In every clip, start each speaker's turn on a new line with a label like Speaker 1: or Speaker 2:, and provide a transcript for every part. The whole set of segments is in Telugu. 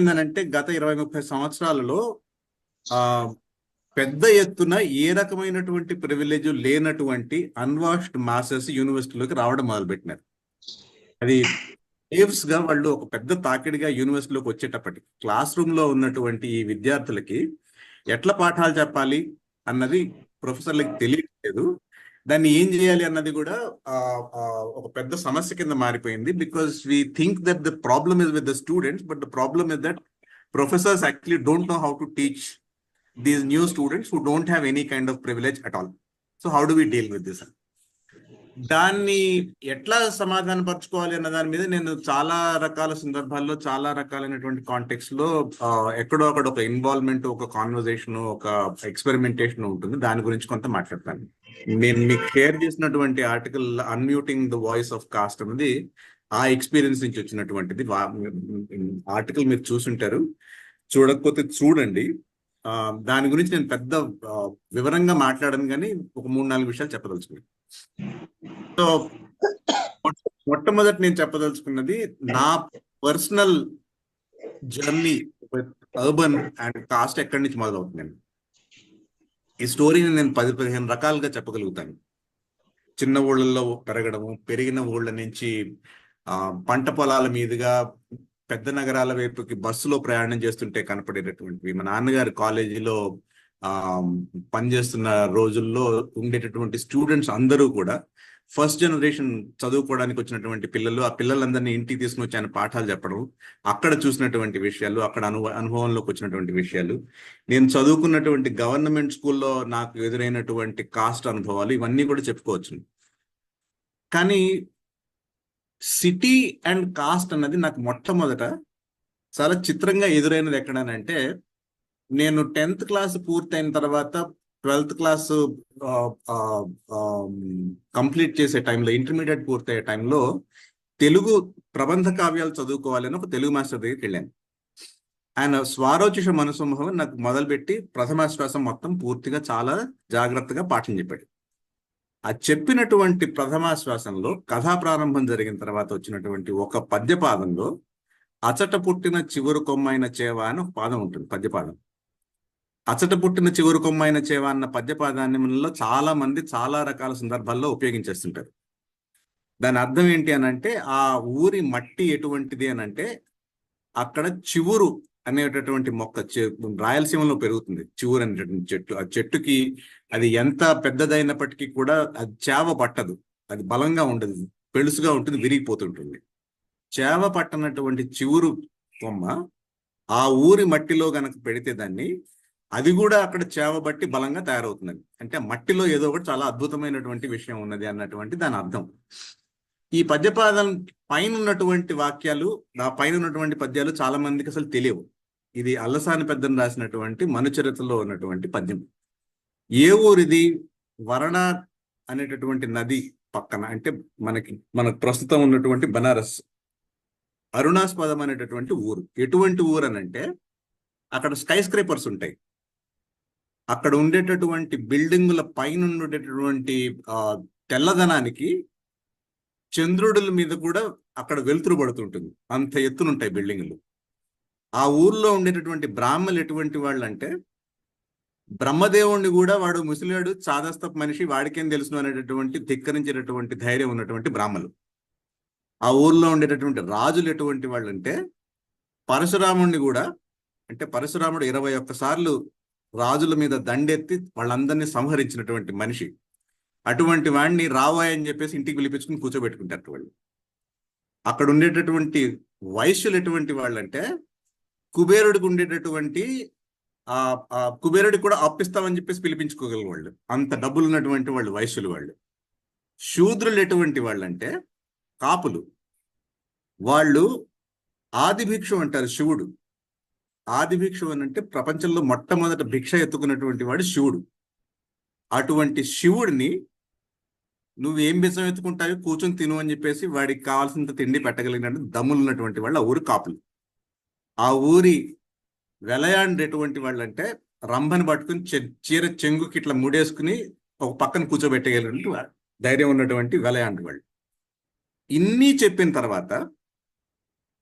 Speaker 1: ఏమైందనంటే గత 20-30 సంవత్సరాలలో ఆ పెద్ద ఎత్తున ఏ రకమైనటువంటి ప్రివిలేజ్ లేనటువంటి అన్వాష్డ్ మాసెస్ యూనివర్సిటీలోకి రావడం మొదలుపెట్టినారు. అది వేవ్స్ గా వాళ్ళు ఒక పెద్ద తాకిడిగా యూనివర్సిటీలోకి వచ్చేటప్పటికి క్లాస్ రూమ్ లో ఉన్నటువంటి ఈ విద్యార్థులకి ఎట్లా పాఠాలు చెప్పాలి అన్నది ప్రొఫెసర్లకు తెలియట్లేదు. దాన్ని ఏం చేయాలి అన్నది కూడా ఒక పెద్ద సమస్య కింద మారిపోయింది. Because we think that the problem is with the students, but the problem is that professors actually don't know how to teach these new students who don't have any kind of privilege at all. So how do we deal with this? దాన్ని ఎట్లా సమాధాన పరచుకోవాలి అన్న దాని మీద నేను చాలా రకాల సందర్భాల్లో చాలా రకాలైనటువంటి కాంటెక్స్ట్ లో ఎక్కడో అక్కడ ఒక ఇన్వాల్వ్మెంట్, ఒక కాన్వర్జేషన్, ఒక ఎక్స్పెరిమెంటేషన్ ఉంటుంది. దాని గురించి కొంత మాట్లాడతాను. నేను మీకు షేర్ చేసినటువంటి article unmuting the voice of cost అనేది ఆ ఎక్స్పీరియన్స్ నుంచి వచ్చినటువంటిది. ఆర్టికల్ మీరు చూసుంటారు, చూడకపోతే చూడండి. దాని గురించి నేను పెద్ద వివరంగా మాట్లాడను, కానీ ఒక 3-4 విషయాలు చెప్పదలుచుకున్నాను. సో మొట్టమొదటి నేను చెప్పదలుచుకున్నది నా personal journey with urban and cost ఎక్కడి నుంచి మొదలవుతుందండి. ఈ స్టోరీని నేను 10-15 రకాలుగా చెప్పగలుగుతాను. చిన్న ఊళ్ళల్లో పెరగడము, పెరిగిన ఊళ్ళ నుంచి పంట పొలాల మీదుగా పెద్ద నగరాల వైపుకి బస్సులో ప్రయాణం చేస్తుంటే కనపడేటటువంటివి, మా నాన్నగారు కాలేజీలో పనిచేస్తున్న రోజుల్లో ఉండేటటువంటి స్టూడెంట్స్ అందరూ కూడా ఫస్ట్ జనరేషన్ చదువుకోవడానికి వచ్చినటువంటి పిల్లలు, ఆ పిల్లలందరినీ ఇంటికి తీసుకుని వచ్చి ఆయన పాఠాలు చెప్పడం, అక్కడ చూసినటువంటి విషయాలు, అక్కడ అనుభవంలోకి వచ్చినటువంటి విషయాలు, నేను చదువుకున్నటువంటి గవర్నమెంట్ స్కూల్లో నాకు ఎదురైనటువంటి కాస్ట్ అనుభవాలు, ఇవన్నీ కూడా చెప్పుకోవచ్చు. కానీ సిటీ అండ్ కాస్ట్ అన్నది నాకు మొట్టమొదట చాలా చిత్రంగా ఎదురైనది ఎక్కడనంటే, నేను 10th క్లాస్ పూర్తయిన తర్వాత 12th క్లాస్ కంప్లీట్ చేసే టైంలో, ఇంటర్మీడియట్ పూర్తయ్యే టైంలో తెలుగు ప్రబంధ కావ్యాలు చదువుకోవాలని ఒక తెలుగు మాస్టర్ దగ్గరికి వెళ్ళాను. ఆయన స్వారోచిష మనసంభవం నాకు మొదలుపెట్టి ప్రథమాశ్వాసం మొత్తం పూర్తిగా చాలా జాగ్రత్తగా పాఠం చెప్పాడు. ఆ చెప్పినటువంటి ప్రథమాశ్వాసంలో కథా ప్రారంభం జరిగిన తర్వాత వచ్చినటువంటి ఒక పద్యపాదంలో అచట పుట్టిన చివరి కొమ్మైన చేవ అని ఒక పాదం ఉంటుంది, పద్యపాదం. అచట పుట్టిన చివరి కొమ్మైన చేవ అన్న పద్యపాదాన్ని మనలో చాలా మంది చాలా రకాల సందర్భాల్లో ఉపయోగించేస్తుంటారు. దాని అర్థం ఏంటి అనంటే, ఆ ఊరి మట్టి ఎటువంటిది అనంటే, అక్కడ చివురు అనేటటువంటి మొక్క రాయలసీమలో పెరుగుతుంది. చివురు అనేటటువంటి చెట్టు, ఆ చెట్టుకి అది ఎంత పెద్దదైనప్పటికీ కూడా అది చేవ పట్టదు, అది బలంగా ఉండదు, పెళుసుగా ఉంటుంది, విరిగిపోతుంటుంది. చేవ పట్టనటువంటి చివురు కొమ్మ ఆ ఊరి మట్టిలో గనక పెడితే దాన్ని, అది కూడా అక్కడ చేవ బట్టి బలంగా తయారవుతుంది. అంటే మట్టిలో ఏదో ఒకటి చాలా అద్భుతమైనటువంటి విషయం ఉన్నది అన్నటువంటి దాని అర్థం. ఈ పద్యపాదం పైన ఉన్నటువంటి వాక్యాలు, ఆ పైన ఉన్నటువంటి పద్యాలు చాలా మందికి అసలు తెలియవు. ఇది అల్లసాని పెద్దను రాసినటువంటి మనుచరితలో ఉన్నటువంటి పద్యం. ఏ ఊరిది? వరణ అనేటటువంటి నది పక్కన, అంటే మనకు ప్రస్తుతం ఉన్నటువంటి బనారస్, అరుణాస్పదం అనేటటువంటి ఊరు. ఎటువంటి ఊరు అనంటే, అక్కడ స్కై స్క్రేపర్స్ ఉంటాయి. అక్కడ ఉండేటటువంటి బిల్డింగుల పైన ఉండేటటువంటి తెల్లదనానికి చంద్రుడుల మీద కూడా అక్కడ వెలుతురు పడుతుంటుంది, అంత ఎత్తునుంటాయి బిల్డింగులు. ఆ ఊర్లో ఉండేటటువంటి బ్రాహ్మలు ఎటువంటి వాళ్ళు అంటే, బ్రహ్మదేవుణ్ణి కూడా వాడు ముసలివాడు చాదస్తపు మనిషి, వాడికేం తెలుసు అనేటటువంటి ధిక్కరించేటటువంటి ధైర్యం ఉన్నటువంటి బ్రాహ్మలు. ఆ ఊర్లో ఉండేటటువంటి రాజులు ఎటువంటి వాళ్ళు అంటే, పరశురాముణ్ణి కూడా, అంటే పరశురాముడు 21 సార్లు రాజుల మీద దండెత్తి వాళ్ళందరినీ సంహరించినటువంటి మనిషి. అటువంటి వాడిని రావాయ్ అని చెప్పేసి ఇంటికి పిలిపించుకుని కూర్చోబెట్టుకుంటారు వాళ్ళు. అక్కడ ఉండేటటువంటి వైశ్యులు ఎటువంటి వాళ్ళు అంటే, కుబేరుడికి ఉండేటటువంటి కుబేరుడికి కూడా అప్పిస్తామని చెప్పేసి పిలిపించుకోగల వాళ్ళు, అంత డబ్బులు ఉన్నటువంటి వాళ్ళు వైశ్యులు వాళ్ళు. శూద్రులు ఎటువంటి వాళ్ళు అంటే కాపులు. వాళ్ళు ఆదిభిక్షు అంటారు శివుడు. ఆదిభిక్షు అని అంటే ప్రపంచంలో మొట్టమొదట భిక్ష ఎత్తుకున్నటువంటి వాడు శివుడు. అటువంటి శివుడిని నువ్వేం బిచ్చం ఎత్తుకుంటావు, కూర్చొని తిను అని చెప్పేసి వాడికి కావాల్సినంత తిండి పెట్టగలిగినట్టు దమ్ములు ఉన్నటువంటి వాళ్ళు ఆ ఊరి కాపులు. ఆ ఊరి వెలయాండ్ ఎటువంటి వాళ్ళు అంటే, రంభని పట్టుకుని చీర చెంగుకి ఇట్లా ముడేసుకుని ఒక పక్కన కూర్చోబెట్టగలిగినట్టు ధైర్యం ఉన్నటువంటి వెలయాండ్ వాళ్ళు. ఇన్ని చెప్పిన తర్వాత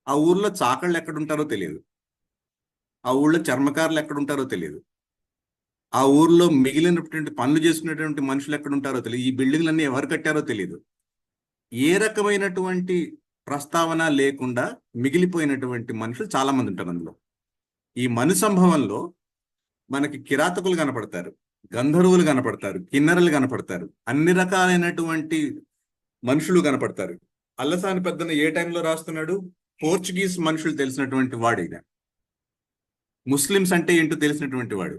Speaker 1: ఆ ఊర్లో చాకళ్ళు ఎక్కడుంటారో తెలియదు. ఆ ఊళ్ళో చర్మకారులు ఎక్కడ ఉంటారో తెలియదు, ఆ ఊర్లో మిగిలినటువంటి పనులు చేసుకునేటువంటి మనుషులు ఎక్కడ ఉంటారో తెలియదు, ఈ బిల్డింగ్లన్నీ ఎవరు కట్టారో తెలియదు. ఏ రకమైనటువంటి ప్రస్తావన లేకుండా మిగిలిపోయినటువంటి మనుషులు చాలా మంది ఉంటారు అందులో. ఈ మను సంభవంలో మనకి కిరాతకులు కనపడతారు, గంధర్వులు కనపడతారు, కిన్నెరలు కనపడతారు, అన్ని రకాలైనటువంటి మనుషులు కనపడతారు. అల్లసాని పెద్దన ఏ టైంలో రాస్తున్నాడు? పోర్చుగీస్ మనుషులు తెలిసినటువంటి వాడు, ఇక ముస్లిమ్స్ అంటే ఏంటో తెలిసినటువంటి వాడు,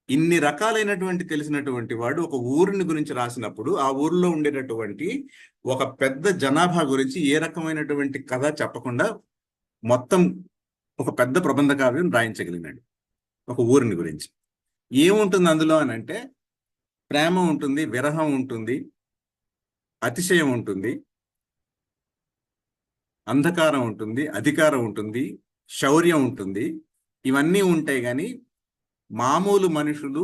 Speaker 1: ఇన్ని రకాలైనటువంటి తెలిసినటువంటి వాడు ఒక ఊరిని గురించి రాసినప్పుడు ఆ ఊరిలో ఉండేటటువంటి ఒక పెద్ద జనాభా గురించి ఏ రకమైనటువంటి కథ చెప్పకుండా మొత్తం ఒక పెద్ద ప్రబంధ కావ్యం రాయించగలిగినాడు ఒక ఊరిని గురించి. ఏముంటుంది అందులో అని అంటే, ప్రేమ ఉంటుంది, విరహం ఉంటుంది, అతిశయం ఉంటుంది, అంధకారం ఉంటుంది, అధికారం ఉంటుంది, శౌర్యం ఉంటుంది. ఇవన్నీ ఉంటాయి, కానీ మామూలు మనుషులు,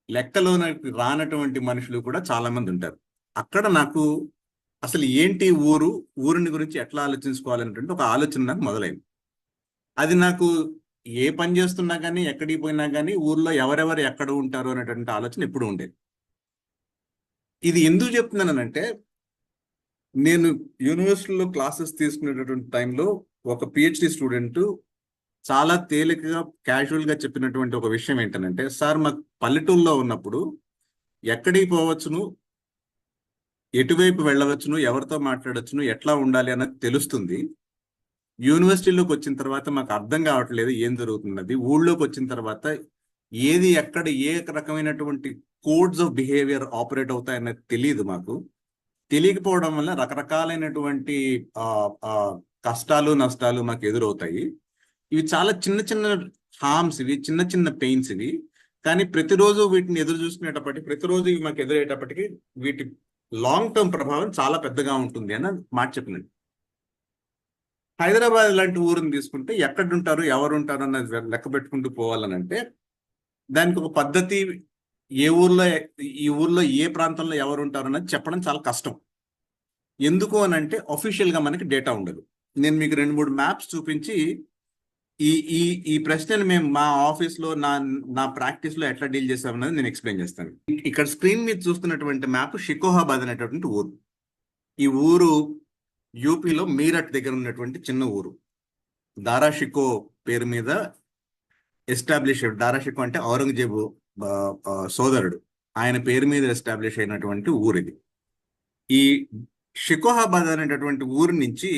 Speaker 1: లెక్కలోకి రానటువంటి మనుషులు కూడా చాలా మంది ఉంటారు. అక్కడ నాకు అసలు ఏంటి ఊరిని గురించి ఎట్లా ఆలోచించుకోవాలనేటువంటి ఒక ఆలోచన నాకు మొదలైంది. అది నాకు ఏ పని చేస్తున్నా కానీ, ఎక్కడికి పోయినా కానీ ఊర్లో ఎవరెవరు ఎక్కడ ఉంటారు అనేటువంటి ఆలోచన ఎప్పుడు ఉండేది. ఇది ఎందుకు చెప్తున్నానంటే, నేను యూనివర్సిటీలో క్లాసెస్ తీసుకునేటటువంటి టైంలో ఒక పిహెచ్డి స్టూడెంట్ చాలా తేలికగా క్యాజువల్గా చెప్పినటువంటి ఒక విషయం ఏంటనంటే, సార్ మాకు పల్లెటూరులో ఉన్నప్పుడు ఎక్కడికి పోవచ్చును, ఎటువైపు వెళ్ళవచ్చును, ఎవరితో మాట్లాడవచ్చును, ఎట్లా ఉండాలి అన్నది తెలుస్తుంది. యూనివర్సిటీలోకి వచ్చిన తర్వాత మాకు అర్థం కావట్లేదు ఏం జరుగుతున్నది. ఊళ్ళోకి వచ్చిన తర్వాత ఏది ఎక్కడ ఏ రకమైనటువంటి కోడ్స్ ఆఫ్ బిహేవియర్ ఆపరేట్ అవుతాయన్నది తెలియదు. మాకు తెలియకపోవడం వల్ల రకరకాలైనటువంటి కష్టాలు నష్టాలు మాకు ఎదురవుతాయి. ఇవి చాలా చిన్న చిన్న హార్మ్స్, ఇవి చిన్న చిన్న పెయిన్స్ ఇవి. కానీ ప్రతిరోజు వీటిని ఎదురు చూసుకునేటప్పటికి, ప్రతిరోజు ఇవి మాకు ఎదురయ్యేటప్పటికి వీటి లాంగ్ టర్మ్ ప్రభావం చాలా పెద్దగా ఉంటుంది అన్న మాట చెప్పినది. హైదరాబాద్ లాంటి ఊరిని తీసుకుంటే ఎక్కడుంటారు, ఎవరు ఉంటారు అన్నది లెక్క పెట్టుకుంటూ పోవాలనంటే దానికి ఒక పద్ధతి, ఏ ఊర్లో ఈ ఊర్లో ఏ ప్రాంతంలో ఎవరు ఉంటారు అన్నది చెప్పడం చాలా కష్టం. ఎందుకు అని అంటే అఫీషియల్గా మనకి డేటా ఉండదు. నేను మీకు 2-3 మ్యాప్స్ చూపించి ఈ ఈ ఈ ప్రశ్నలు మేము మా ఆఫీస్లో నా ప్రాక్టీస్లో ఎట్లా డీల్ చేస్తామన్నది నేను ఎక్స్ప్లెయిన్ చేస్తాను. ఇక్కడ స్క్రీన్ మీద చూస్తున్నటువంటి మ్యాప్ షికోహాబాద్ అనేటటువంటి ఊరు. ఈ ఊరు యూపీలో మీరట్ దగ్గర ఉన్నటువంటి చిన్న ఊరు. దారా షికో పేరు మీద ఎస్టాబ్లిష్, దారా షికో అంటే ఔరంగజేబు సోదరుడు, ఆయన పేరు మీద ఎస్టాబ్లిష్ అయినటువంటి ఊరు ఇది. ఈ షికోహాబాద్ అనేటటువంటి ఊరి నుంచి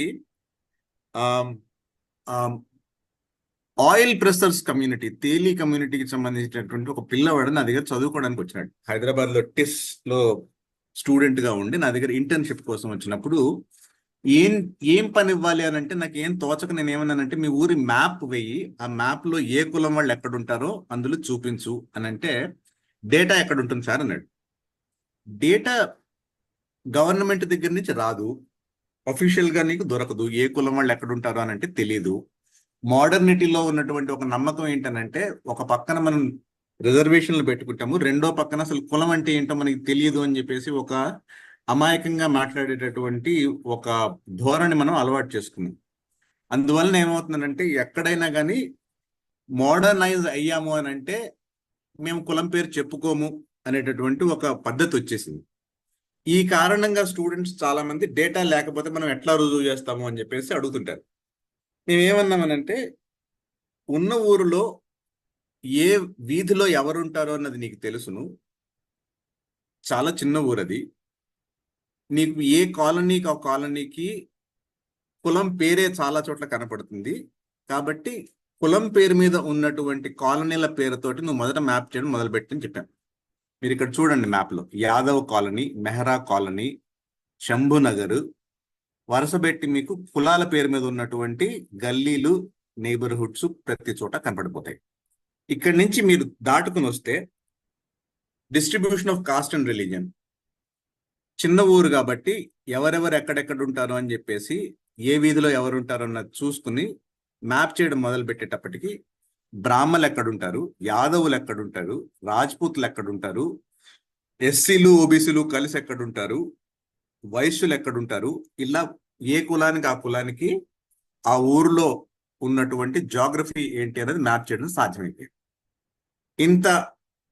Speaker 1: ఆయిల్ ప్రెసర్స్ కమ్యూనిటీ, తేలి కమ్యూనిటీకి సంబంధించినటువంటి ఒక పిల్లవాడు నా దగ్గర చదువుకోవడానికి వచ్చినాడు. హైదరాబాద్లో టిస్ లో స్టూడెంట్ గా ఉండి నా దగ్గర ఇంటర్న్షిప్ కోసం వచ్చినప్పుడు ఏం పని ఇవ్వాలి అని అంటే, నాకు ఏం తోచక నేను ఏమన్నానంటే, మీ ఊరి మ్యాప్ వెయ్యి, ఆ మ్యాప్ లో ఏ కులం వాళ్ళు ఎక్కడ ఉంటారో అందులో చూపించు అని అంటే, డేటా ఎక్కడ ఉంటుంది సార్ అన్నాడు. డేటా గవర్నమెంట్ దగ్గర నుంచి రాదు, అఫీషియల్ గా నీకు దొరకదు. ఏ కులం వాళ్ళు ఎక్కడ ఉంటారో అని అంటే తెలియదు. మోడర్నిటీలో ఉన్నటువంటి ఒక నమ్మకం ఏంటనంటే, ఒక పక్కన మనం రిజర్వేషన్లు పెట్టుకుంటాము, రెండో పక్కన అసలు కులం అంటే ఏంటో మనకి తెలియదు అని చెప్పేసి ఒక అమాయకంగా మాట్లాడేటటువంటి ఒక ధోరణి మనం అలవాటు చేసుకున్నాం. అందువలన ఏమవుతుందంటే, ఎక్కడైనా కానీ మోడర్నైజ్ అయ్యాము అని అంటే మేము కులం పేరు చెప్పుకోము అనేటటువంటి ఒక పద్ధతి వచ్చేసింది. ఈ కారణంగా స్టూడెంట్స్ చాలా మంది డేటా లేకపోతే మనం ఎట్లా రుజువు చేస్తాము అని చెప్పేసి అడుగుతుంటారు. మేమేమన్నామనంటే, ఉన్న ఊరిలో ఏ వీధిలో ఎవరుంటారో అన్నది నీకు తెలుసును, చాలా చిన్న ఊరు అది. నీకు ఏ కాలనీకి ఆ కాలనీకి కులం పేరే చాలా చోట్ల కనపడుతుంది. కాబట్టి కులం పేరు మీద ఉన్నటువంటి కాలనీల పేరుతోటి నువ్వు మొదట మ్యాప్ చేయడం మొదలుపెట్టని చెప్పాను. మీరు ఇక్కడ చూడండి మ్యాప్లో యాదవ్ కాలనీ, మెహ్రా కాలనీ, శంభునగర్ వరుసపెట్టి మీకు కులాల పేరు మీద ఉన్నటువంటి గల్లీలు, నైబర్హుడ్స్ ప్రతి చోట కనపడిపోతాయి. ఇక్కడి నుంచి మీరు దాటుకుని వస్తే distribution of cost and religion, చిన్న ఊరు కాబట్టి ఎవరెవరు ఎక్కడెక్కడ ఉంటారో అని చెప్పేసి, ఏ వీధిలో ఎవరు ఉంటారో అన్నది చూసుకుని మ్యాప్ చేయడం మొదలు పెట్టేటప్పటికి బ్రాహ్మణులు ఎక్కడుంటారు, యాదవులు ఎక్కడుంటారు, రాజ్పూత్లు ఎక్కడుంటారు, ఎస్సీలు ఓబీసీలు కలిసి ఎక్కడుంటారు, వైశ్యులు ఎక్కడుంటారు, ఇలా ఏ కులానికి ఆ కులానికి ఆ ఊరిలో ఉన్నటువంటి జాగ్రఫీ ఏంటి అనేది మ్యాప్ చేయడం సాధ్యమైంది. ఇంత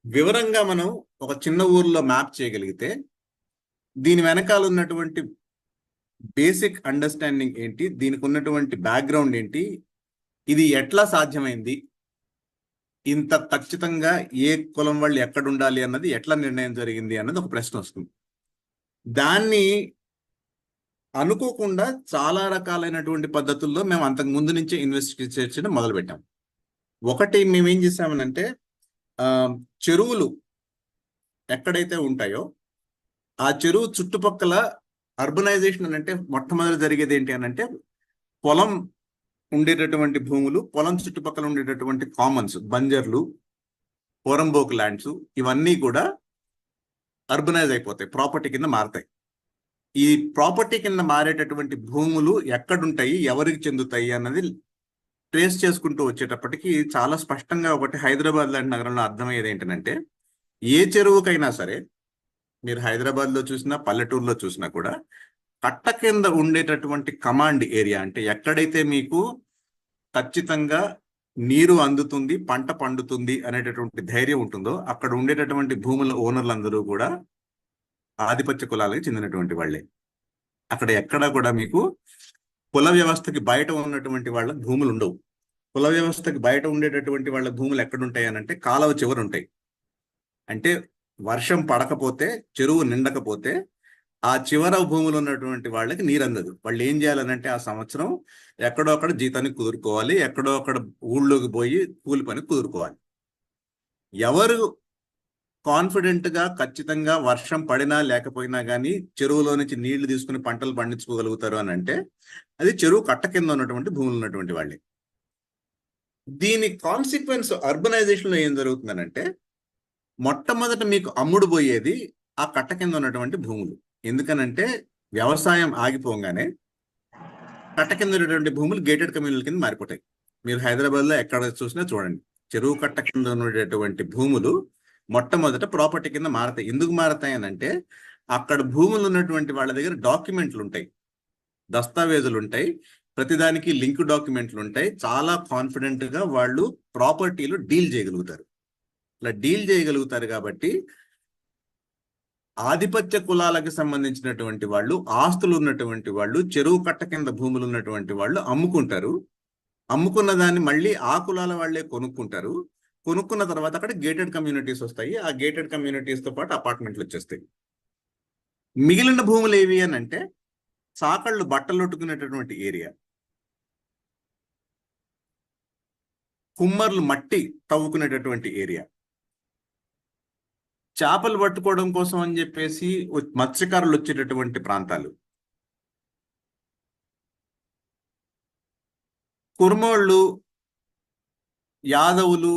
Speaker 1: వివరంగా మనం ఒక చిన్న ఊర్లో మ్యాప్ చేయగలిగితే దీని వెనకాల ఉన్నటువంటి బేసిక్ అండర్స్టాండింగ్ ఏంటి, దీనికి ఉన్నటువంటి బ్యాక్గ్రౌండ్ ఏంటి, ఇది ఎట్లా సాధ్యమైంది, ఇంత ఖచ్చితంగా ఏ కులం వాళ్ళు ఎక్కడ ఉండాలి అన్నది ఎట్లా నిర్ణయం జరిగింది అన్నది ఒక ప్రశ్న వస్తుంది. దాన్ని అనుకోకుండా చాలా రకాలైనటువంటి పద్ధతుల్లో మేము అంతకు ముందు నుంచే ఇన్వెస్టిగేట్ చేయడం మొదలు పెట్టాం. ఒకటి మేమేం చేసామనంటే చెరువులు ఎక్కడైతే ఉంటాయో ఆ చెరువు చుట్టుపక్కల అర్బనైజేషన్ అంటే మొట్టమొదటి జరిగేది ఏంటి అని అంటే పొలం ఉండేటటువంటి భూములు, పొలం చుట్టుపక్కల ఉండేటటువంటి కామన్స్, బంజర్లు, పోరంబోక్ ల్యాండ్స్ ఇవన్నీ కూడా అర్బనైజ్ అయిపోతాయి, ప్రాపర్టీ కింద మారతాయి. ఈ ప్రాపర్టీ కింద మారేటటువంటి భూములు ఎక్కడుంటాయి, ఎవరికి చెందుతాయి అన్నది ట్రేస్ చేసుకుంటూ వచ్చేటప్పటికి చాలా స్పష్టంగా ఒకటి హైదరాబాద్ లాంటి నగరంలో అర్థమయ్యేది ఏంటంటే ఏ చెరువుకైనా సరే మీరు హైదరాబాద్లో చూసినా పల్లెటూరులో చూసినా కూడా కట్ట కింద ఉండేటటువంటి కమాండ్ ఏరియా అంటే ఎక్కడైతే మీకు ఖచ్చితంగా నీరు అందుతుంది, పంట పండుతుంది అనేటటువంటి ధైర్యం ఉంటుందో అక్కడ ఉండేటటువంటి భూముల ఓనర్లందరూ కూడా ఆధిపత్య కులాలకు చెందినటువంటి వాళ్ళే. అక్కడ ఎక్కడా కూడా మీకు కుల వ్యవస్థకి బయట ఉన్నటువంటి వాళ్ళ భూములు ఉండవు. కుల వ్యవస్థకి బయట ఉండేటటువంటి వాళ్ళ భూములు ఎక్కడుంటాయి అనంటే కాలువ చివరు ఉంటాయి. అంటే వర్షం పడకపోతే, చెరువు నిండకపోతే ఆ చివర భూములు ఉన్నటువంటి వాళ్ళకి నీరు అందదు. వాళ్ళు ఏం చేయాలనంటే ఆ సంవత్సరం ఎక్కడో అక్కడ జీతానికి కుదురుకోవాలి, ఎక్కడో అక్కడ ఊళ్ళోకి పోయి కూలి పని కుదురుకోవాలి. ఎవరు కాన్ఫిడెంట్ గా ఖచ్చితంగా వర్షం పడినా లేకపోయినా కానీ చెరువులో నుంచి నీళ్లు తీసుకుని పంటలు పండించుకోగలుగుతారు అని అంటే అది చెరువు కట్ట కింద ఉన్నటువంటి భూములు ఉన్నటువంటి వాళ్ళే. దీని కాన్సిక్వెన్స్ అర్బనైజేషన్ లో ఏం జరుగుతుందనంటే మొట్టమొదట మీకు అమ్ముడు పోయేది ఆ కట్ట కింద ఉన్నటువంటి భూములు. ఎందుకనంటే వ్యవసాయం ఆగిపోగానే కట్ట కింద ఉన్నటువంటి భూములు గేటెడ్ కమ్యూనిటీల కింద మారిపోతాయి. మీరు హైదరాబాద్ లో ఎక్కడ చూసినా చూడండి, చెరువు కట్ట కింద ఉన్నటువంటి భూములు మొట్టమొదట ప్రాపర్టీ కింద మారతాయి. ఎందుకు మారతాయి అని అంటే అక్కడ భూములు ఉన్నటువంటి వాళ్ళ దగ్గర డాక్యుమెంట్లు ఉంటాయి, దస్తావేజులు ఉంటాయి, ప్రతిదానికి లింక్ డాక్యుమెంట్లు ఉంటాయి. చాలా కాన్ఫిడెంట్ గా వాళ్ళు ప్రాపర్టీలు డీల్ చేయగలుగుతారు. ఇలా డీల్ చేయగలుగుతారు కాబట్టి ఆధిపత్య కులాలకు సంబంధించినటువంటి వాళ్ళు, ఆస్తులు ఉన్నటువంటి వాళ్ళు, చెరువు కట్ట కింద భూములు ఉన్నటువంటి వాళ్ళు అమ్ముకుంటారు. అమ్ముకున్న దాన్ని మళ్ళీ ఆ కులాల వాళ్ళే కొనుక్కుంటారు. కొనుక్కున్న తర్వాత అక్కడ గేటెడ్ కమ్యూనిటీస్ వస్తాయి. ఆ గేటెడ్ కమ్యూనిటీస్ తో పాటు అపార్ట్మెంట్లు వచ్చేస్తాయి. మిగిలిన భూములు ఏవి అని అంటే సాకళ్ళు బట్టలు ఒట్టుకునేటటువంటి ఏరియా, కుమ్మర్లు మట్టి తవ్వుకునేటటువంటి ఏరియా, చేపలు పట్టుకోవడం కోసం అని చెప్పేసి మత్స్యకారులు వచ్చేటటువంటి ప్రాంతాలు, కుర్మోళ్ళు, యాదవులు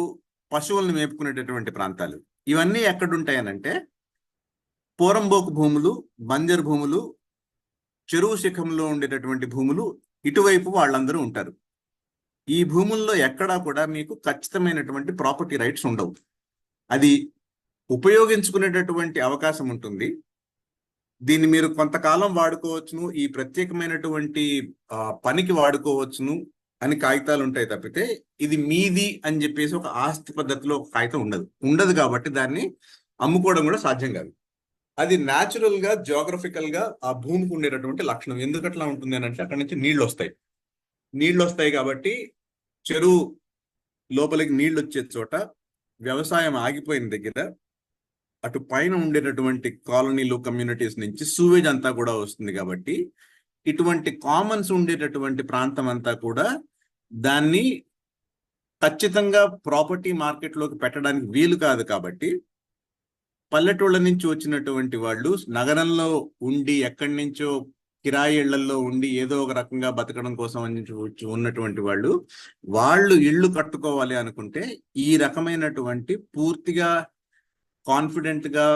Speaker 1: పశువులను మేపుకునేటటువంటి ప్రాంతాలు, ఇవన్నీ ఎక్కడుంటాయనంటే పోరంబోకు భూములు, బంజర్ భూములు, చెరువు శిఖంలో ఉండేటటువంటి భూములు, ఇటువైపు వాళ్ళందరూ ఉంటారు. ఈ భూముల్లో ఎక్కడా కూడా మీకు ఖచ్చితమైనటువంటి ప్రాపర్టీ రైట్స్ ఉండవు. అది ఉపయోగించుకునేటటువంటి అవకాశం ఉంటుంది. దీన్ని మీరు కొంతకాలం వాడుకోవచ్చును, ఈ ప్రత్యేకమైనటువంటి పనికి వాడుకోవచ్చును అని కాగితాలు ఉంటాయి తప్పితే ఇది మీది అని చెప్పేసి ఒక ఆస్తి పద్ధతిలో ఒక కాగితం ఉండదు కాబట్టి దాన్ని అమ్ముకోవడం కూడా సాధ్యం కాదు. అది న్యాచురల్ గా, జియోగ్రఫికల్ గా ఆ భూమికి ఉండేటటువంటి లక్షణం. ఎందుకట్లా ఉంటుంది అని అంటే అక్కడి నుంచి నీళ్లు వస్తాయి కాబట్టి చెరువు లోపలికి నీళ్లు వచ్చే చోట వ్యవసాయం ఆగిపోయిన దగ్గర అటు పైన ఉండేటటువంటి కాలనీలు, కమ్యూనిటీస్ నుంచి సూవేజ్ అంతా కూడా వస్తుంది. కాబట్టి ఇటువంటి కామన్స్ ఉండేటటువంటి ప్రాంతం అంతా కూడా దాన్ని ఖచ్చితంగా ప్రాపర్టీ మార్కెట్లోకి పెట్టడానికి వీలు కాదు. కాబట్టి పల్లెటూళ్ళ నుంచి వచ్చినటువంటి వాళ్ళు నగరంలో ఉండి ఎక్కడి నుంచో కిరాయి ఇళ్లలో ఉండి ఏదో ఒక రకంగా బతకడం కోసం ఉన్నటువంటి వాళ్ళు ఇళ్ళు కట్టుకోవాలి అనుకుంటే ఈ రకమైనటువంటి పూర్తిగా కాన్ఫిడెంట్ గా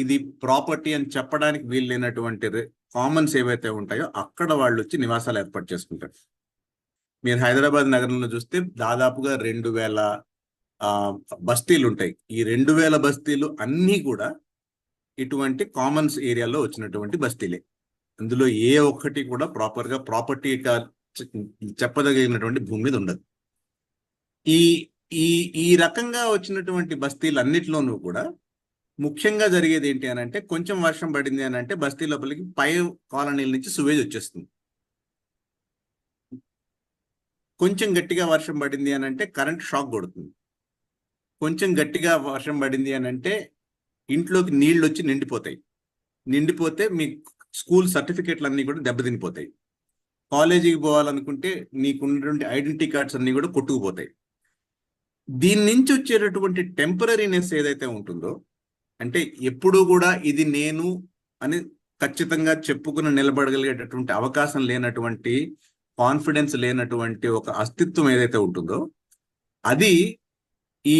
Speaker 1: ఇది ప్రాపర్టీ అని చెప్పడానికి వీలైనటువంటి కామన్స్ ఏవైతే ఉంటాయో అక్కడ వాళ్ళు వచ్చి నివాసాలు ఏర్పాటు చేసుకుంటారు. మీరు హైదరాబాద్ నగరంలో చూస్తే దాదాపుగా 2000 బస్తీలు ఉంటాయి. ఈ 2000 బస్తీలు అన్నీ కూడా ఇటువంటి కామన్స్ ఏరియాలో వచ్చినటువంటి బస్తీలే. అందులో ఏ ఒక్కటి కూడా ప్రాపర్ గా ప్రాపర్టీ చెప్పదగినటువంటి భూమి మీద ఉండదు. ఈ ఈ ఈ రకంగా వచ్చినటువంటి బస్తీలన్నిటిలోనూ కూడా ముఖ్యంగా జరిగేది ఏంటి అని అంటే, కొంచెం వర్షం పడింది అని అంటే బస్తీ లోపలికి పై కాలనీల నుంచి సువేజ్ వచ్చేస్తుంది. కొంచెం గట్టిగా వర్షం పడింది అని అంటే కరెంట్ షాక్ కొడుతుంది. కొంచెం గట్టిగా వర్షం పడింది అని అంటే ఇంట్లోకి నీళ్ళు వచ్చి నిండిపోతాయి. నిండిపోతే మీ స్కూల్ సర్టిఫికేట్లు అన్నీ కూడా దెబ్బతినిపోతాయి. కాలేజీకి పోవాలనుకుంటే నీకున్నటువంటి ఐడెంటిటీ కార్డ్స్ అన్నీ కూడా కొట్టుకుపోతాయి. దీని నుంచి వచ్చేటటువంటి టెంపరీనెస్ ఏదైతే ఉంటుందో, అంటే ఎప్పుడూ కూడా ఇది నేను అని ఖచ్చితంగా చెప్పుకుని నిలబడగలిగేటటువంటి అవకాశం లేనటువంటి, కాన్ఫిడెన్స్ లేనటువంటి ఒక అస్తిత్వం ఏదైతే ఉంటుందో, అది ఈ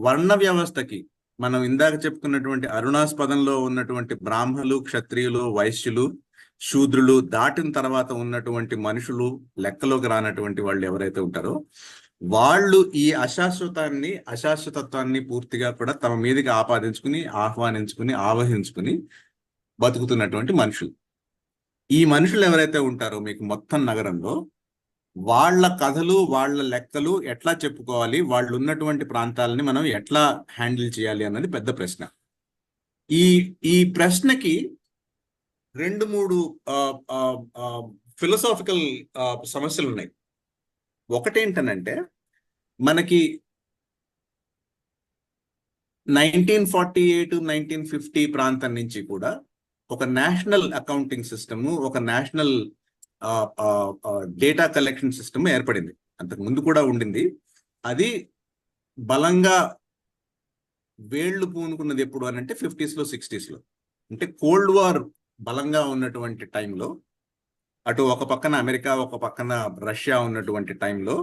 Speaker 1: వర్ణ వ్యవస్థకి, మనం ఇందాక చెప్పుకున్నటువంటి అరుణాస్పదంలో ఉన్నటువంటి బ్రాహ్మణులు, క్షత్రియులు, వైశ్యులు, శూద్రులు దాటిన తర్వాత ఉన్నటువంటి మనుషులు, లెక్కలోకి రానటువంటి వాళ్ళు ఎవరైతే ఉంటారో, వాళ్ళు ఈ అశాశ్వతత్వాన్ని పూర్తిగా కూడా తమ మీదకి ఆపాదించుకుని, ఆహ్వానించుకుని, ఆవహించుకుని బతుకుతున్నటువంటి మనుషులు. ఈ మనుషులు ఎవరైతే ఉంటారో మీకు మొత్తం నగరంలో, వాళ్ళ కథలు, వాళ్ళ లెక్కలు ఎట్లా చెప్పుకోవాలి, వాళ్ళు ఉన్నటువంటి ప్రాంతాలని మనం ఎట్లా హ్యాండిల్ చేయాలి అన్నది పెద్ద ప్రశ్న. ఈ ప్రశ్నకి 2-3 ఫిలసాఫికల్ సమస్యలు ఉన్నాయి. ఒకటేంటనంటే, మనకి 1948, 1950 ప్రాంతం నుంచి కూడా ఒక నేషనల్ అకౌంటింగ్ సిస్టము, ఒక నేషనల్ డేటా కలెక్షన్ సిస్టమ్ ఏర్పడింది. అంతకు ముందు కూడా ఉండింది. అది బలంగా వేళ్లు పూనుకున్నది ఎప్పుడు అని అంటే 50s లో 60s లో. అంటే కోల్డ్ వార్ బలంగా ఉన్నటువంటి టైంలో, అటు ఒక పక్కన అమెరికా, ఒక పక్కన రష్యా ఉన్నటువంటి టైంలో,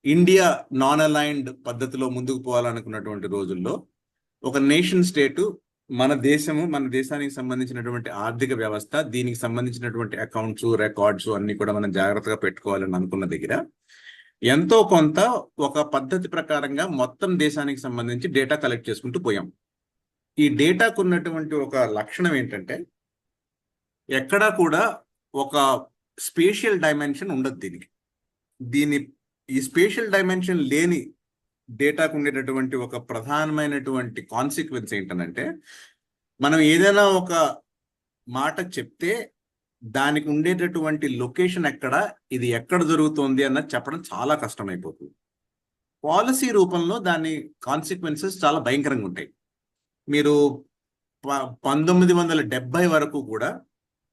Speaker 1: ఇండియా నాన్ అలైన్డ్ పద్ధతిలో ముందుకు పోవాలనుకున్నటువంటి రోజుల్లో ఒక నేషన్ స్టేటు, మన దేశము, మన దేశానికి సంబంధించినటువంటి ఆర్థిక వ్యవస్థ, దీనికి సంబంధించినటువంటి అకౌంట్స్, రికార్డ్స్ అన్ని కూడా మనం జాగ్రత్తగా పెట్టుకోవాలని అనుకున్న దగ్గర ఎంతో కొంత ఒక పద్ధతి ప్రకారంగా మొత్తం దేశానికి సంబంధించి డేటా కలెక్ట్ చేసుకుంటూ పోయాం. ఈ డేటాకు ఉన్నటువంటి ఒక లక్షణం ఏంటంటే, ఎక్కడా కూడా ఒక స్పేషియల్ డైమెన్షన్ ఉండదు దీనికి. ఈ స్పేషియల్ డైమెన్షన్ లేని డేటాకు ఉండేటటువంటి ఒక ప్రధానమైనటువంటి కాన్సిక్వెన్స్ ఏంటనంటే, మనం ఏదైనా ఒక మాట చెప్తే దానికి ఉండేటటువంటి లొకేషన్ ఎక్కడ, ఇది ఎక్కడ జరుగుతోంది అన్నది చెప్పడం చాలా కష్టమైపోతుంది. పాలసీ రూపంలో దాని కాన్సిక్వెన్సెస్ చాలా భయంకరంగా ఉంటాయి. మీరు 1970 వరకు కూడా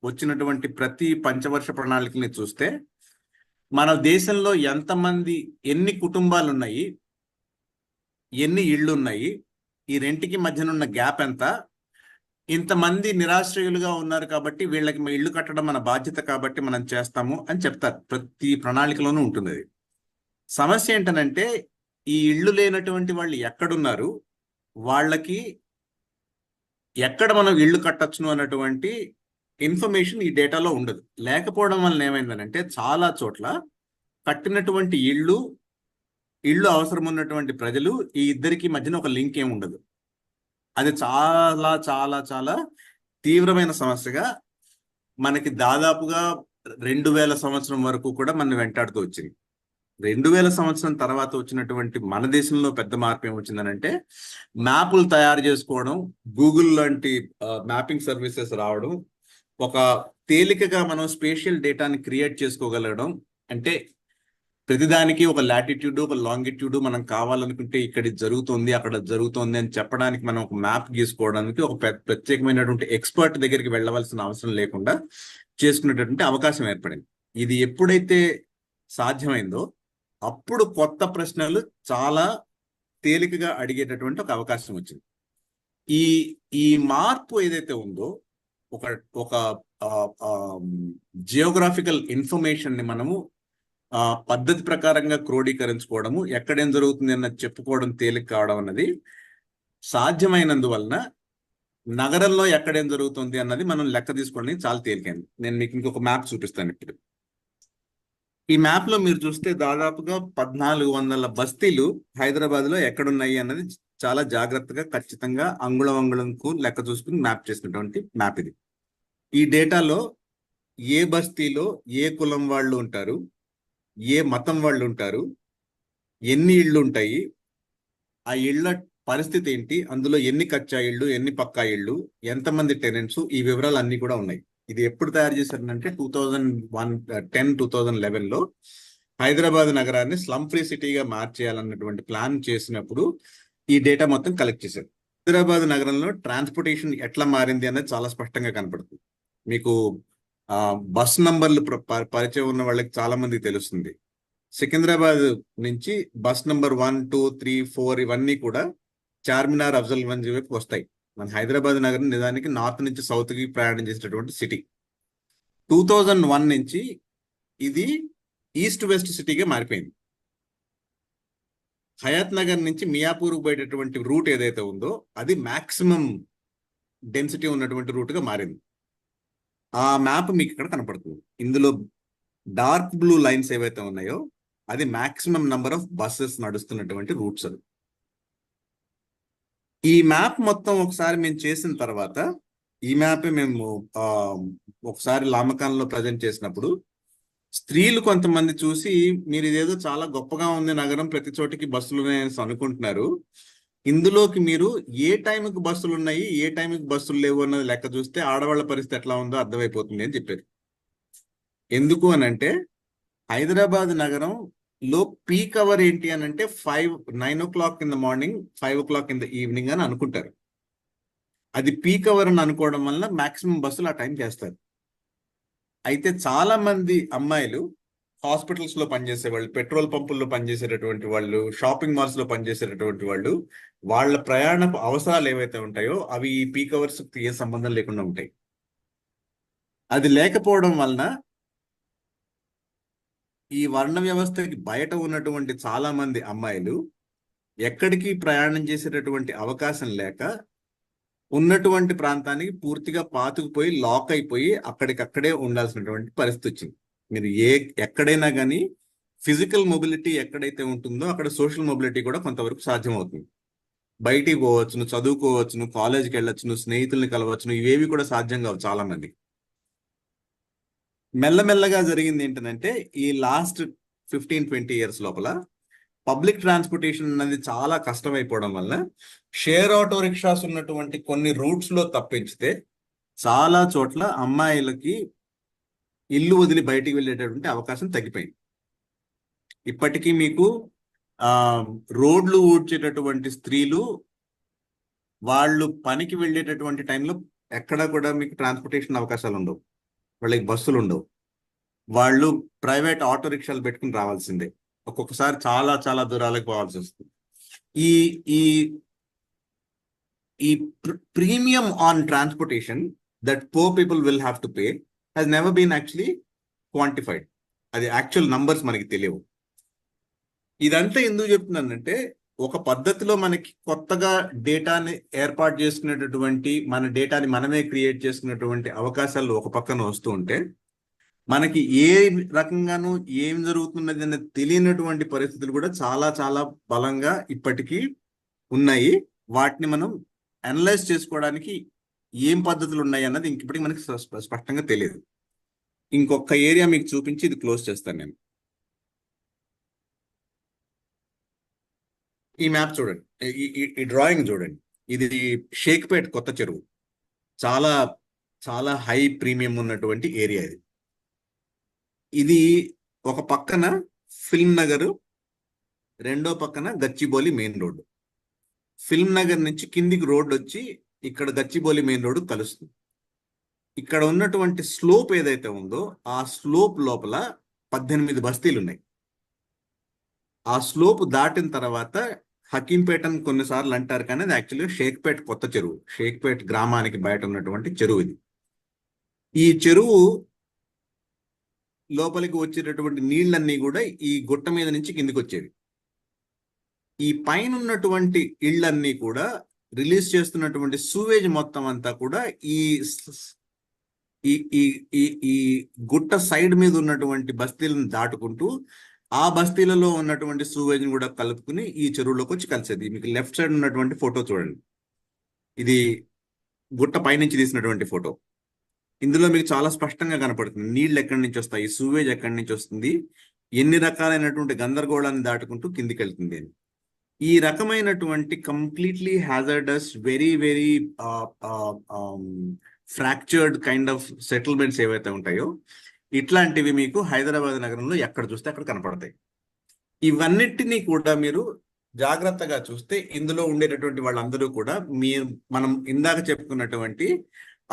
Speaker 1: వచ్చినటువంటి ప్రతి పంచవర్ష ప్రణాళికని చూస్తే, మన దేశంలో ఎంతమంది, ఎన్ని కుటుంబాలు ఉన్నాయి, ఎన్ని ఇళ్ళు ఉన్నాయి, ఈ రెంటికి మధ్యన ఉన్న గ్యాప్ ఎంత, ఇంతమంది నిరాశ్రయులుగా ఉన్నారు కాబట్టి వీళ్ళకి ఇళ్ళు కట్టడం మన బాధ్యత కాబట్టి మనం చేస్తాము అని చెప్తారు. ప్రతి ప్రణాళికలోనూ ఉంటుంది అది. సమస్య ఏంటనంటే, ఈ ఇళ్ళు లేనటువంటి వాళ్ళు ఎక్కడున్నారు, వాళ్ళకి ఎక్కడ మనం ఇళ్ళు కట్టచ్చును అన్నటువంటి ఇన్ఫర్మేషన్ ఈ డేటాలో ఉండదు. లేకపోవడం వలన ఏమైందనంటే, చాలా చోట్ల కట్టినటువంటి ఇళ్ళు అవసరం ఉన్నటువంటి ప్రజలు, ఈ ఇద్దరికి మధ్యన ఒక లింక్ ఏమి ఉండదు. అది చాలా చాలా చాలా తీవ్రమైన సమస్యగా మనకి దాదాపుగా 2000 సంవత్సరం వరకు కూడా మనం వెంటాడుతూ వచ్చింది. 2000 సంవత్సరం తర్వాత వచ్చినటువంటి మన దేశంలో పెద్ద మార్పు ఏమొచ్చిందనంటే, మ్యాపులు తయారు చేసుకోవడం, గూగుల్ లాంటి మ్యాపింగ్ సర్వీసెస్ రావడం, ఒక తేలికగా మనం స్పేషియల్ డేటాని క్రియేట్ చేసుకోగలగడం. అంటే ప్రతిదానికి ఒక లాటిట్యూడ్, ఒక లాంగిట్యూడ్ మనం కావాలనుకుంటే ఇక్కడ జరుగుతుంది, అక్కడ జరుగుతుంది అని చెప్పడానికి మనం ఒక మ్యాప్ గీసుకోవడానికి ఒక ప్రత్యేకమైనటువంటి ఎక్స్పర్ట్ దగ్గరికి వెళ్ళవలసిన అవసరం లేకుండా చేసుకునేటటువంటి అవకాశం ఏర్పడింది. ఇది ఎప్పుడైతే సాధ్యమైందో అప్పుడు కొత్త ప్రశ్నలు చాలా తేలికగా అడిగేటటువంటి ఒక అవకాశం వచ్చింది. ఈ మార్పు ఏదైతే ఉందో, ఒక జియోగ్రాఫికల్ ఇన్ఫర్మేషన్ ని మనము పద్ధతి ప్రకారంగా క్రోడీకరించుకోవడము, ఎక్కడేం జరుగుతుంది అన్నది చెప్పుకోవడం తేలిక కావడం అన్నది సాధ్యమైనందువలన నగరంలో ఎక్కడేం జరుగుతుంది అన్నది మనం లెక్క తీసుకోవడానికి చాలా తేలికైంది. నేను మీకు ఇంకొక మ్యాప్ చూపిస్తాను ఇప్పుడు. ఈ మ్యాప్ లో మీరు చూస్తే దాదాపుగా 1400 బస్తీలు హైదరాబాద్ లో ఎక్కడున్నాయి అన్నది చాలా జాగ్రత్తగా, ఖచ్చితంగా అంగుళం అంగుళంకు లెక్క చూసుకుని మ్యాప్ చేసినటువంటి మ్యాప్ ఇది. ఈ డేటాలో ఏ బస్తీలో ఏ కులం వాళ్ళు ఉంటారు, ఏ మతం వాళ్ళు ఉంటారు, ఎన్ని ఇళ్ళు ఉంటాయి, ఆ ఇళ్ల పరిస్థితి ఏంటి, అందులో ఎన్ని కచ్చా ఇళ్ళు, ఎన్ని పక్కా ఇళ్ళు, ఎంతమంది టెనెంట్స్, ఈ వివరాలు అన్ని కూడా ఉన్నాయి. ఇది ఎప్పుడు తయారు చేశారంటే 2011లో హైదరాబాద్ నగరాన్ని స్లమ్ ఫ్రీ సిటీగా మార్చేయాలన్నటువంటి ప్లాన్ చేసినప్పుడు ఈ డేటా మొత్తం కలెక్ట్ చేశారు. హైదరాబాద్ నగరంలో ట్రాన్స్పోర్టేషన్ ఎట్లా మారింది అనేది చాలా స్పష్టంగా కనపడుతుంది. మీకు బస్ నంబర్లు పరిచయం ఉన్న వాళ్ళకి చాలా మందికి తెలుస్తుంది. సికింద్రాబాద్ నుంచి బస్ నంబర్ 1, 2, 3, 4 ఇవన్నీ కూడా చార్మినార్, అఫ్జల్గంజ్ వైపు వస్తాయి. మన హైదరాబాద్ నగరం నిజానికి నార్త్ నుంచి సౌత్ కి ప్రయాణం చేసేటటువంటి సిటీ. 2001 నుంచి ఇది ఈస్ట్ వెస్ట్ సిటీగా మారిపోయింది. హయాత్ నగర్ నుంచి మియాపూర్కు పోయేటటువంటి రూట్ ఏదైతే ఉందో అది మాక్సిమం డెన్సిటీ ఉన్నటువంటి రూట్ గా మారింది. ఆ మ్యాప్ మీకు ఇక్కడ కనపడుతుంది. ఇందులో డార్క్ బ్లూ లైన్స్ ఏవైతే ఉన్నాయో అది మాక్సిమం నంబర్ ఆఫ్ బస్సెస్ నడుస్తున్నటువంటి రూట్స్. అది ఈ మ్యాప్ మొత్తం ఒకసారి మేము చేసిన తర్వాత, ఈ మ్యాప్ మేము ఒకసారి లామకాన్లో ప్రజెంట్ చేసినప్పుడు స్త్రీలు కొంతమంది చూసి, మీరు ఇదేదో చాలా గొప్పగా ఉంది నగరం, ప్రతి చోటికి బస్సులు ఉన్నాయని అనుకుంటున్నారు, ఇందులోకి మీరు ఏ టైంకి బస్సులు ఉన్నాయి, ఏ టైంకి బస్సులు లేవు అన్నది లెక్క చూస్తే ఆడవాళ్ళ పరిస్థితి ఎట్లా ఉందో అర్థమైపోతుంది అని చెప్పారు. ఎందుకు అని అంటే హైదరాబాద్ నగరం లో పీక్ అవర్ ఏంటి అని అంటే 9 o'clock in the morning, 5 o'clock in the evening అని అనుకుంటారు. అది పీక్ అవర్ అని అనుకోవడం వల్ల మాక్సిమం బస్సులు ఆ టైం చేస్తారు. అయితే చాలా మంది అమ్మాయిలు హాస్పిటల్స్ లో పనిచేసే వాళ్ళు, పెట్రోల్ పంపుల్లో పనిచేసేటటువంటి వాళ్ళు, షాపింగ్ మాల్స్ లో పనిచేసేటటువంటి వాళ్ళు, వాళ్ళ ప్రయాణపు అవసరాలు ఏవైతే ఉంటాయో అవి ఈ పీక్ అవర్స్ ఏ సంబంధం లేకుండా ఉంటాయి. అది లేకపోవడం వలన ఈ వర్ణ వ్యవస్థకి బయట ఉన్నటువంటి చాలా మంది అమ్మాయిలు ఎక్కడికి ప్రయాణం చేసేటటువంటి అవకాశం లేక ఉన్నటువంటి ప్రాంతానికి పూర్తిగా పాతుకుపోయి లాక్ అయిపోయి అక్కడికక్కడే ఉండాల్సినటువంటి పరిస్థితి వచ్చింది. మీరు ఎక్కడైనా కానీ ఫిజికల్ మొబిలిటీ ఎక్కడైతే ఉంటుందో అక్కడ సోషల్ మొబిలిటీ కూడా కొంతవరకు సాధ్యం అవుతుంది. బయటికి పోవచ్చును, చదువుకోవచ్చును, కాలేజీకి వెళ్ళొచ్చును, స్నేహితుల్ని కలవచ్చును, ఇవేవి కూడా సాధ్యం కావు చాలా మంది. మెల్లమెల్లగా జరిగింది ఏంటంటే ఈ లాస్ట్ 15-20 ఇయర్స్ లోపల పబ్లిక్ ట్రాన్స్పోర్టేషన్ అనేది చాలా కష్టమైపోవడం వల్ల షేర్ ఆటో రిక్షాస్ ఉన్నటువంటి కొన్ని రూట్స్ లో తప్పించితే చాలా చోట్ల అమ్మాయిలకి ఇల్లు వదిలి బయటికి వెళ్ళేటటువంటి అవకాశం తగ్గిపోయింది. ఇప్పటికీ మీకు రోడ్లు ఊడ్చేటటువంటి స్త్రీలు వాళ్ళు పనికి వెళ్ళేటటువంటి టైంలో ఎక్కడా కూడా మీకు ట్రాన్స్పోర్టేషన్ అవకాశాలు ఉండవు, వాళ్ళకి బస్సులు ఉండవు, వాళ్ళు ప్రైవేట్ ఆటో రిక్షాలు పెట్టుకుని రావాల్సిందే. ఒక్కొక్కసారి చాలా చాలా దూరాలకు పోవాల్సి వస్తుంది. ఈ ఈ ఈ premium on transportation that poor people will have to pay has never been actually quantified. అది యాక్చువల్ నంబర్స్ మనకి తెలియవు. ఇదంతా ఎందుకు చెప్తున్నానంటే ఒక పద్ధతిలో మనకి కొత్తగా డేటాని ఏర్పాటు చేసుకునేటటువంటి, మన డేటాని మనమే క్రియేట్ చేసుకునేటువంటి అవకాశాలు ఒక పక్కన వస్తూ ఉంటే మనకి ఏ రకంగానూ ఏం జరుగుతున్నది అనేది తెలియనటువంటి పరిస్థితులు కూడా చాలా చాలా బలంగా ఇప్పటికీ ఉన్నాయి. వాటిని మనం అనలైజ్ చేసుకోవడానికి ఏం పద్ధతులు ఉన్నాయి అన్నది ఇప్పటికీ మనకి స్పష్టంగా తెలియదు. ఇంకొక ఏరియా మీకు చూపించి ఇది క్లోజ్ చేస్తాను నేను. ఈ మ్యాప్ చూడండి, ఈ డ్రాయింగ్ చూడండి. ఇది షేక్పేట్ కొత్త చెరువు, చాలా చాలా హై ప్రీమియం ఉన్నటువంటి ఏరియా ఇది. ఇది ఒక పక్కన ఫిల్మ్ నగర్, రెండో పక్కన Gachibowli main road. Film Nagar నుంచి కిందికి రోడ్డు వచ్చి ఇక్కడ గచ్చిబౌలి మెయిన్ రోడ్డు కలుస్తుంది. ఇక్కడ ఉన్నటువంటి స్లోప్ ఏదైతే ఉందో ఆ స్లోప్ లోపల 18 బస్తీలు ఉన్నాయి. ఆ స్లోప్ దాటిన తర్వాత హకీంపేట అని కొన్నిసార్లు అంటారు, కానీ అది యాక్చువల్గా షేక్పేట్ కొత్త చెరువు, షేక్పేట్ గ్రామానికి బయట ఉన్నటువంటి చెరువు ఇది. ఈ చెరువు లోపలికి వచ్చేటటువంటి నీళ్ళన్నీ కూడా ఈ గుట్ట మీద నుంచి కిందికి వచ్చేవి. ఈ పైన ఉన్నటువంటి ఇళ్ళన్నీ కూడా రిలీజ్ చేస్తున్నటువంటి సూవేజ్ మొత్తం అంతా కూడా ఈ ఈ ఈ ఈ గుట్ట సైడ్ మీద ఉన్నటువంటి బస్తీలను దాటుకుంటూ ఆ బస్తీలలో ఉన్నటువంటి సూవేజ్ ని కూడా కలుపుకుని ఈ చెరువులోకి వచ్చి కలిసేది. మీకు లెఫ్ట్ సైడ్ ఉన్నటువంటి ఫోటో చూడండి, ఇది గుట్ట పైనుంచి తీసినటువంటి ఫోటో. ఇందులో మీకు చాలా స్పష్టంగా కనపడుతుంది నీళ్ళు ఎక్కడి నుంచి వస్తాయి, సూవేజ్ ఎక్కడి నుంచి వస్తుంది, ఎన్ని రకాలైనటువంటి గందరగోళాన్ని దాటుకుంటూ కిందికి వెళ్తుంది అని. ఈ రకమైనటువంటి completely hazardous, very very fractured kind of settlements ఏవైతే ఉంటాయో, ఇట్లాంటివి మీకు హైదరాబాద్ నగరంలో ఎక్కడ చూస్తే అక్కడ కనపడతాయి. ఇవన్నిటినీ కూడా మీరు జాగ్రత్తగా చూస్తే ఇందులో ఉండేటటువంటి వాళ్ళందరూ కూడా మనం ఇందాక చెప్పుకున్నటువంటి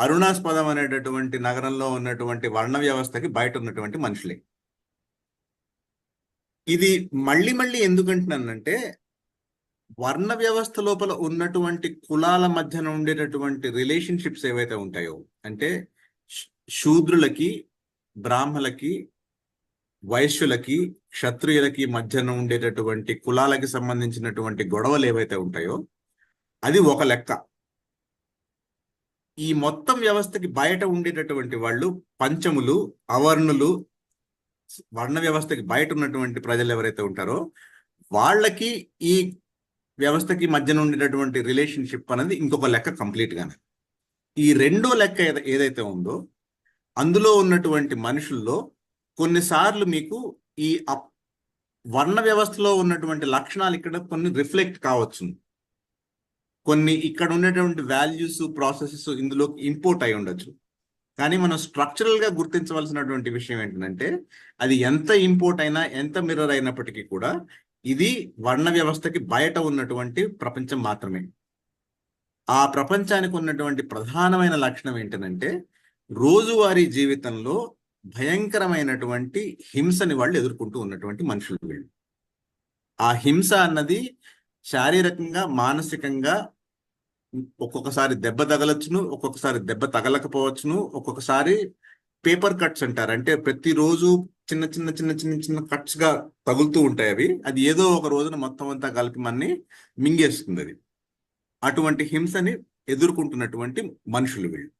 Speaker 1: అరుణాస్పదం అనేటటువంటి నగరంలో ఉన్నటువంటి వర్ణ వ్యవస్థకి బయట ఉన్నటువంటి మనుషులే. ఇది మళ్ళీ మళ్ళీ ఎందుకంటున్నానంటే, వర్ణ వ్యవస్థ లోపల ఉన్నటువంటి కులాల మధ్యన ఉండేటటువంటి రిలేషన్షిప్స్ ఏవైతే ఉంటాయో, అంటే శూద్రులకి, బ్రాహ్మలకి, వైశ్యులకి, క్షత్రియులకి మధ్యన ఉండేటటువంటి కులాలకి సంబంధించినటువంటి గొడవలు ఏవైతే ఉంటాయో అది ఒక లెక్క. ఈ మొత్తం వ్యవస్థకి బయట ఉండేటటువంటి వాళ్ళు పంచములు, అవర్ణులు, వర్ణ వ్యవస్థకి బయట ఉన్నటువంటి ప్రజలు ఎవరైతే ఉంటారో వాళ్ళకి ఈ వ్యవస్థకి మధ్యన ఉండేటటువంటి రిలేషన్షిప్ అనేది ఇంకొక లెక్క కంప్లీట్ గానే. ఈ రెండో లెక్క ఏదైతే ఉందో అందులో ఉన్నటువంటి మనుషుల్లో కొన్నిసార్లు మీకు ఈ వర్ణ వ్యవస్థలో ఉన్నటువంటి లక్షణాలు ఇక్కడ కొన్ని రిఫ్లెక్ట్ కావచ్చు, కొన్ని ఇక్కడ ఉన్నటువంటి వాల్యూస్, ప్రాసెసెస్ ఇందులో ఇంపోర్ట్ అయి ఉండొచ్చు. కానీ మనం స్ట్రక్చరల్ గా గుర్తించవలసినటువంటి విషయం ఏంటంటే, అది ఎంత ఇంపోర్ట్ అయినా, ఎంత మిర్రర్ అయినప్పటికీ కూడా ఇది వర్ణ వ్యవస్థకి బయట ఉన్నటువంటి ప్రపంచం మాత్రమే. ఆ ప్రపంచానికి ఉన్నటువంటి ప్రధానమైన లక్షణం ఏంటంటే, రోజువారీ జీవితంలో భయంకరమైనటువంటి హింసని వాళ్ళు ఎదుర్కొంటూ ఉన్నటువంటి మనుషులు వీళ్ళు. ఆ హింస అన్నది శారీరకంగా, మానసికంగా ఒక్కొక్కసారి దెబ్బ తగలచ్చును, ఒక్కొక్కసారి దెబ్బ తగలకపోవచ్చును, ఒక్కొక్కసారి పేపర్ కట్స్ అంటారు, అంటే ప్రతిరోజు చిన్న చిన్న చిన్న చిన్న చిన్న కట్స్ గా తగులుతూ ఉంటాయి. అది ఏదో ఒక రోజున మొత్తం అంతా కలిపి మన్ని మింగేస్తుంది. అది అటువంటి హింసని ఎదుర్కొంటున్నటువంటి మనుషులు వీళ్ళు.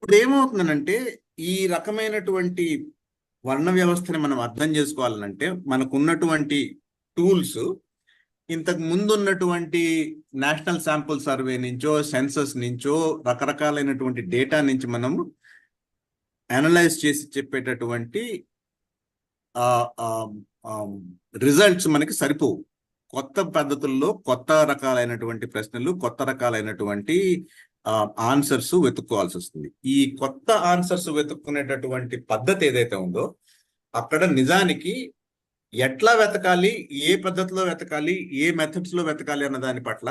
Speaker 1: ఇప్పుడు ఏమవుతుందనంటే, ఈ రకమైనటువంటి వర్ణ వ్యవస్థని మనం అర్థం చేసుకోవాలంటే మనకున్నటువంటి టూల్స్ ఇంతకు ముందు ఉన్నటువంటి నేషనల్ శాంపుల్ సర్వే నుంచో, సెన్సస్ నుంచో, రకరకాలైనటువంటి డేటా నుంచి మనం అనలైజ్ చేసి చెప్పేటటువంటి రిజల్ట్స్ మనకి సరిపోవు. కొత్త పద్ధతుల్లో కొత్త రకాలైనటువంటి ప్రశ్నలు, కొత్త రకాలైనటువంటి ఆన్సర్స్ వెతుక్కోవాల్సి వస్తుంది. ఈ కొత్త ఆన్సర్స్ వెతుక్కునేటటువంటి పద్ధతి ఏదైతే ఉందో అక్కడ నిజానికి ఎట్లా వెతకాలి, ఏ పద్ధతిలో వెతకాలి, ఏ మెథడ్స్ లో వెతకాలి అన్న దాని పట్ల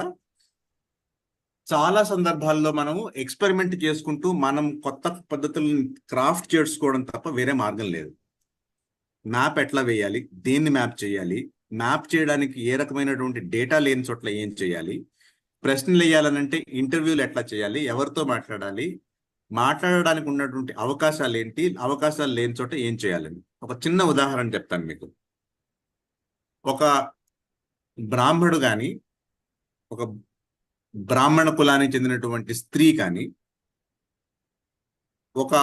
Speaker 1: చాలా సందర్భాల్లో మనము ఎక్స్పెరిమెంట్ చేసుకుంటూ మనం కొత్త పద్ధతులను క్రాఫ్ట్ చేసుకోవడం తప్ప వేరే మార్గం లేదు. మ్యాప్ ఎట్లా వేయాలి, దేన్ని మ్యాప్ చేయాలి, మ్యాప్ చేయడానికి ఏ రకమైనటువంటి డేటా లేని చోట్ల ఏం చేయాలి, ప్రశ్నలు వేయాలనంటే ఇంటర్వ్యూలు ఎట్లా చేయాలి, ఎవరితో మాట్లాడాలి, మాట్లాడడానికి ఉన్నటువంటి అవకాశాలు ఏంటి, అవకాశాలు లేని చోట ఏం చేయాలని ఒక చిన్న ఉదాహరణ చెప్తాను మీకు. ఒక బ్రాహ్మడు కానీ, ఒక బ్రాహ్మణ కులానికి చెందినటువంటి స్త్రీ కానీ ఒక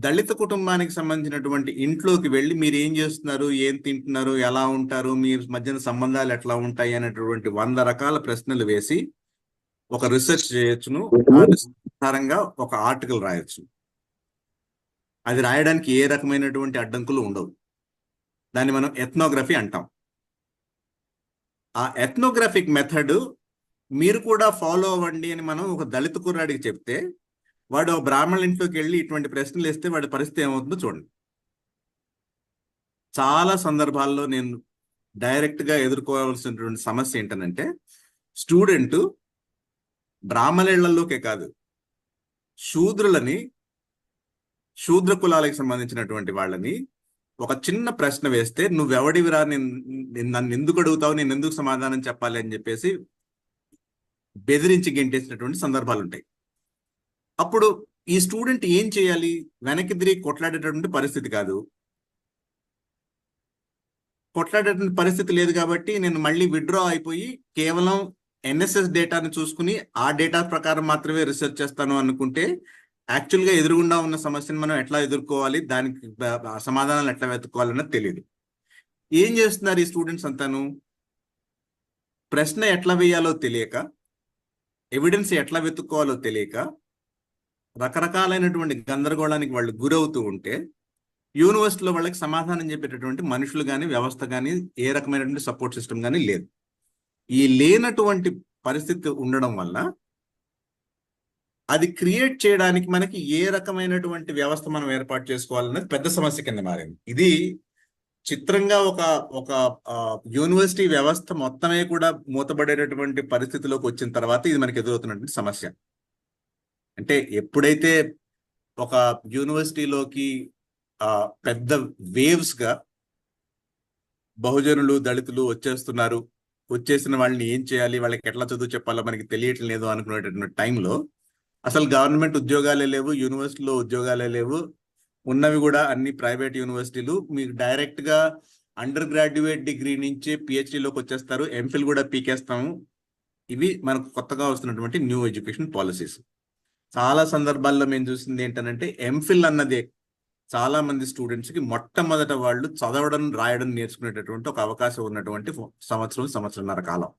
Speaker 1: దళిత కుటుంబానికి సంబంధించినటువంటి ఇంట్లోకి వెళ్ళి మీరు ఏం చేస్తున్నారు, ఏం తింటున్నారు, ఎలా ఉంటారు, మీ మధ్యన సంబంధాలు ఎట్లా ఉంటాయి అనేటువంటి 100 రకాల ప్రశ్నలు వేసి ఒక రీసెర్చ్ చేయొచ్చును. ఆ ఆధారంగా ఒక ఆర్టికల్ రాయొచ్చు. అది రాయడానికి ఏ రకమైనటువంటి అడ్డంకులు ఉండవు. దాన్ని మనం ఎథ్నోగ్రఫీ అంటాం. ఆ ఎథ్నోగ్రాఫిక్ మెథడ్ మీరు కూడా ఫాలో అవ్వండి అని మనం ఒక దళిత కుర్రాడికి చెప్తే, వాడు బ్రాహ్మణుల ఇంట్లోకి వెళ్ళి ఇటువంటి ప్రశ్నలు వేస్తే వాడి పరిస్థితి ఏమవుతుందో చూడండి. చాలా సందర్భాల్లో నేను డైరెక్ట్ గా ఎదుర్కోవాల్సినటువంటి సమస్య ఏంటంటే, స్టూడెంట్ బ్రాహ్మణులలోకే కాదు, శూద్రులని, శూద్ర కులాలకు సంబంధించినటువంటి వాళ్ళని ఒక చిన్న ప్రశ్న వేస్తే నువ్వెవడివిరా, నన్ను ఎందుకు అడుగుతావు, నేను ఎందుకు సమాధానం చెప్పాలి అని చెప్పేసి బెదిరించి గెంటేసినటువంటి సందర్భాలు ఉంటాయి. అప్పుడు ఈ స్టూడెంట్ ఏం చేయాలి? వెనక్కి తిరిగి కొట్లాడేటటువంటి పరిస్థితి కాదు. కొట్లాడేటువంటి పరిస్థితి లేదు కాబట్టి నేను మళ్ళీ విత్డ్రా అయిపోయి కేవలం ఎన్ఎస్ఎస్ డేటాను చూసుకుని ఆ డేటా ప్రకారం మాత్రమే రీసెర్చ్ చేస్తాను అనుకుంటే యాక్చువల్గా ఎదురుగుండా ఉన్న సమస్యను మనం ఎట్లా ఎదుర్కోవాలి, దానికి సమాధానాలు ఎట్లా వెతుక్కోవాలన్నది తెలియదు. ఏం చేస్తున్నారు ఈ స్టూడెంట్స్ అంతాను? ప్రశ్న ఎట్లా వేయాలో తెలియక, ఎవిడెన్స్ ఎట్లా వెతుక్కోవాలో తెలియక రకరకాలైనటువంటి గందరగోళానికి వాళ్ళు గురవుతూ ఉంటే యూనివర్సిటీలో వాళ్ళకి సమాధానం చెప్పేటటువంటి మనుషులు కానీ వ్యవస్థ కానీ ఏ రకమైనటువంటి సపోర్ట్ సిస్టమ్ కానీ లేదు. ఈ లేనటువంటి పరిస్థితి ఉండడం వల్ల అది క్రియేట్ చేయడానికి మనకి ఏ రకమైనటువంటి వ్యవస్థ మనం ఏర్పాటు చేసుకోవాలనేది పెద్ద సమస్య కింద మారింది. ఇది చిత్రంగా ఒక ఒక యూనివర్సిటీ వ్యవస్థ మొత్తమే కూడా మూతబడేటటువంటి పరిస్థితిలోకి వచ్చిన తర్వాత ఇది మనకి ఎదురవుతున్నటువంటి సమస్య. అంటే ఎప్పుడైతే ఒక యూనివర్సిటీలోకి పెద్ద వేవ్స్ గా బహుజనులు దళితులు వచ్చేస్తున్నారు, వచ్చేసిన వాళ్ళని ఏం చేయాలి, వాళ్ళకి ఎట్లా చదువు చెప్పాలో మనకి తెలియటం లేదు అనుకునేటటువంటి టైంలో అసలు గవర్నమెంట్ ఉద్యోగాలే లేవు, యూనివర్సిటీలో ఉద్యోగాలే లేవు, ఉన్నవి కూడా అన్ని ప్రైవేట్ యూనివర్సిటీలు. మీకు డైరెక్ట్ గా అండర్ గ్రాడ్యుయేట్ డిగ్రీ నుంచి పిహెచ్డిలోకి వచ్చేస్తారు, ఎంఫిల్ కూడా పీకేస్తాము. ఇవి మనకు కొత్తగా వస్తున్నటువంటి న్యూ ఎడ్యుకేషన్ పాలసీస్. చాలా సందర్భాల్లో మేము చూసింది ఏంటంటే ఎంఫిల్ అన్నది చాలా మంది స్టూడెంట్స్ కి మొట్టమొదట వాళ్ళు చదవడం రాయడం నేర్చుకునేటటువంటి ఒక అవకాశం ఉన్నటువంటి సంవత్సరంన్నర కాలం.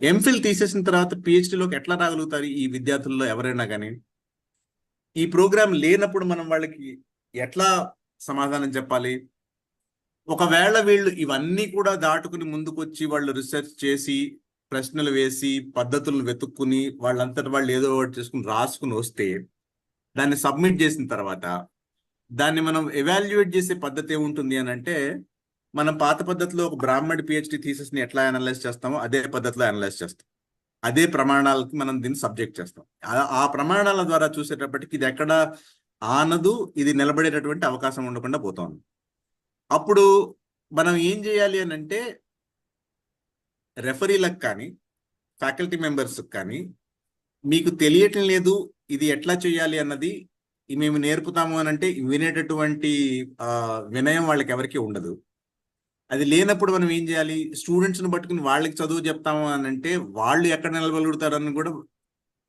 Speaker 1: ఎంఫిల్ తీసేసిన తర్వాత పిహెచ్డిలోకి ఎట్లా రాగలుగుతారు ఈ విద్యార్థుల్లో ఎవరైనా కానీ? ఈ ప్రోగ్రామ్ లేనప్పుడు మనం వాళ్ళకి ఎట్లా సమాధానం చెప్పాలి? ఒకవేళ వీళ్ళు ఇవన్నీ కూడా దాటుకుని ముందుకొచ్చి వాళ్ళు రీసెర్చ్ చేసి ప్రశ్నలు వేసి పద్ధతులను వెతుక్కుని వాళ్ళంతటి వాళ్ళు ఏదో ఒకటి చేసుకుని రాసుకుని వస్తే దాన్ని సబ్మిట్ చేసిన తర్వాత దాన్ని మనం ఎవాల్యుయేట్ చేసే పద్ధతి ఏముంటుంది అని అంటే, మనం పాత పద్ధతిలో ఒక బ్రాహ్మణి పిహెచ్డి థీసిస్ని ఎట్లా అనలైజ్ చేస్తామో అదే పద్ధతిలో అనలైజ్ చేస్తాం. అదే ప్రమాణాలకి మనం దీన్ని సబ్జెక్ట్ చేస్తాం. ఆ ప్రమాణాల ద్వారా చూసేటప్పటికి ఇది ఎక్కడ ఆనదు, ఇది నిలబడేటటువంటి అవకాశం ఉండకుండా పోతుంది. అప్పుడు మనం ఏం చేయాలి అని అంటే, రెఫరీలకు కానీ ఫ్యాకల్టీ మెంబర్స్కి కానీ మీకు తెలియటం లేదు ఇది ఎట్లా చేయాలి అన్నది మేము నేర్పుతాము అని అంటే వినేటటువంటి వినయం వాళ్ళకి ఎవరికి ఉండదు. అది లేనప్పుడు మనం ఏం చేయాలి? స్టూడెంట్స్ని పట్టుకుని వాళ్ళకి చదువు చెప్తాము అని అంటే వాళ్ళు ఎక్కడ నిలబలుగుతారని కూడా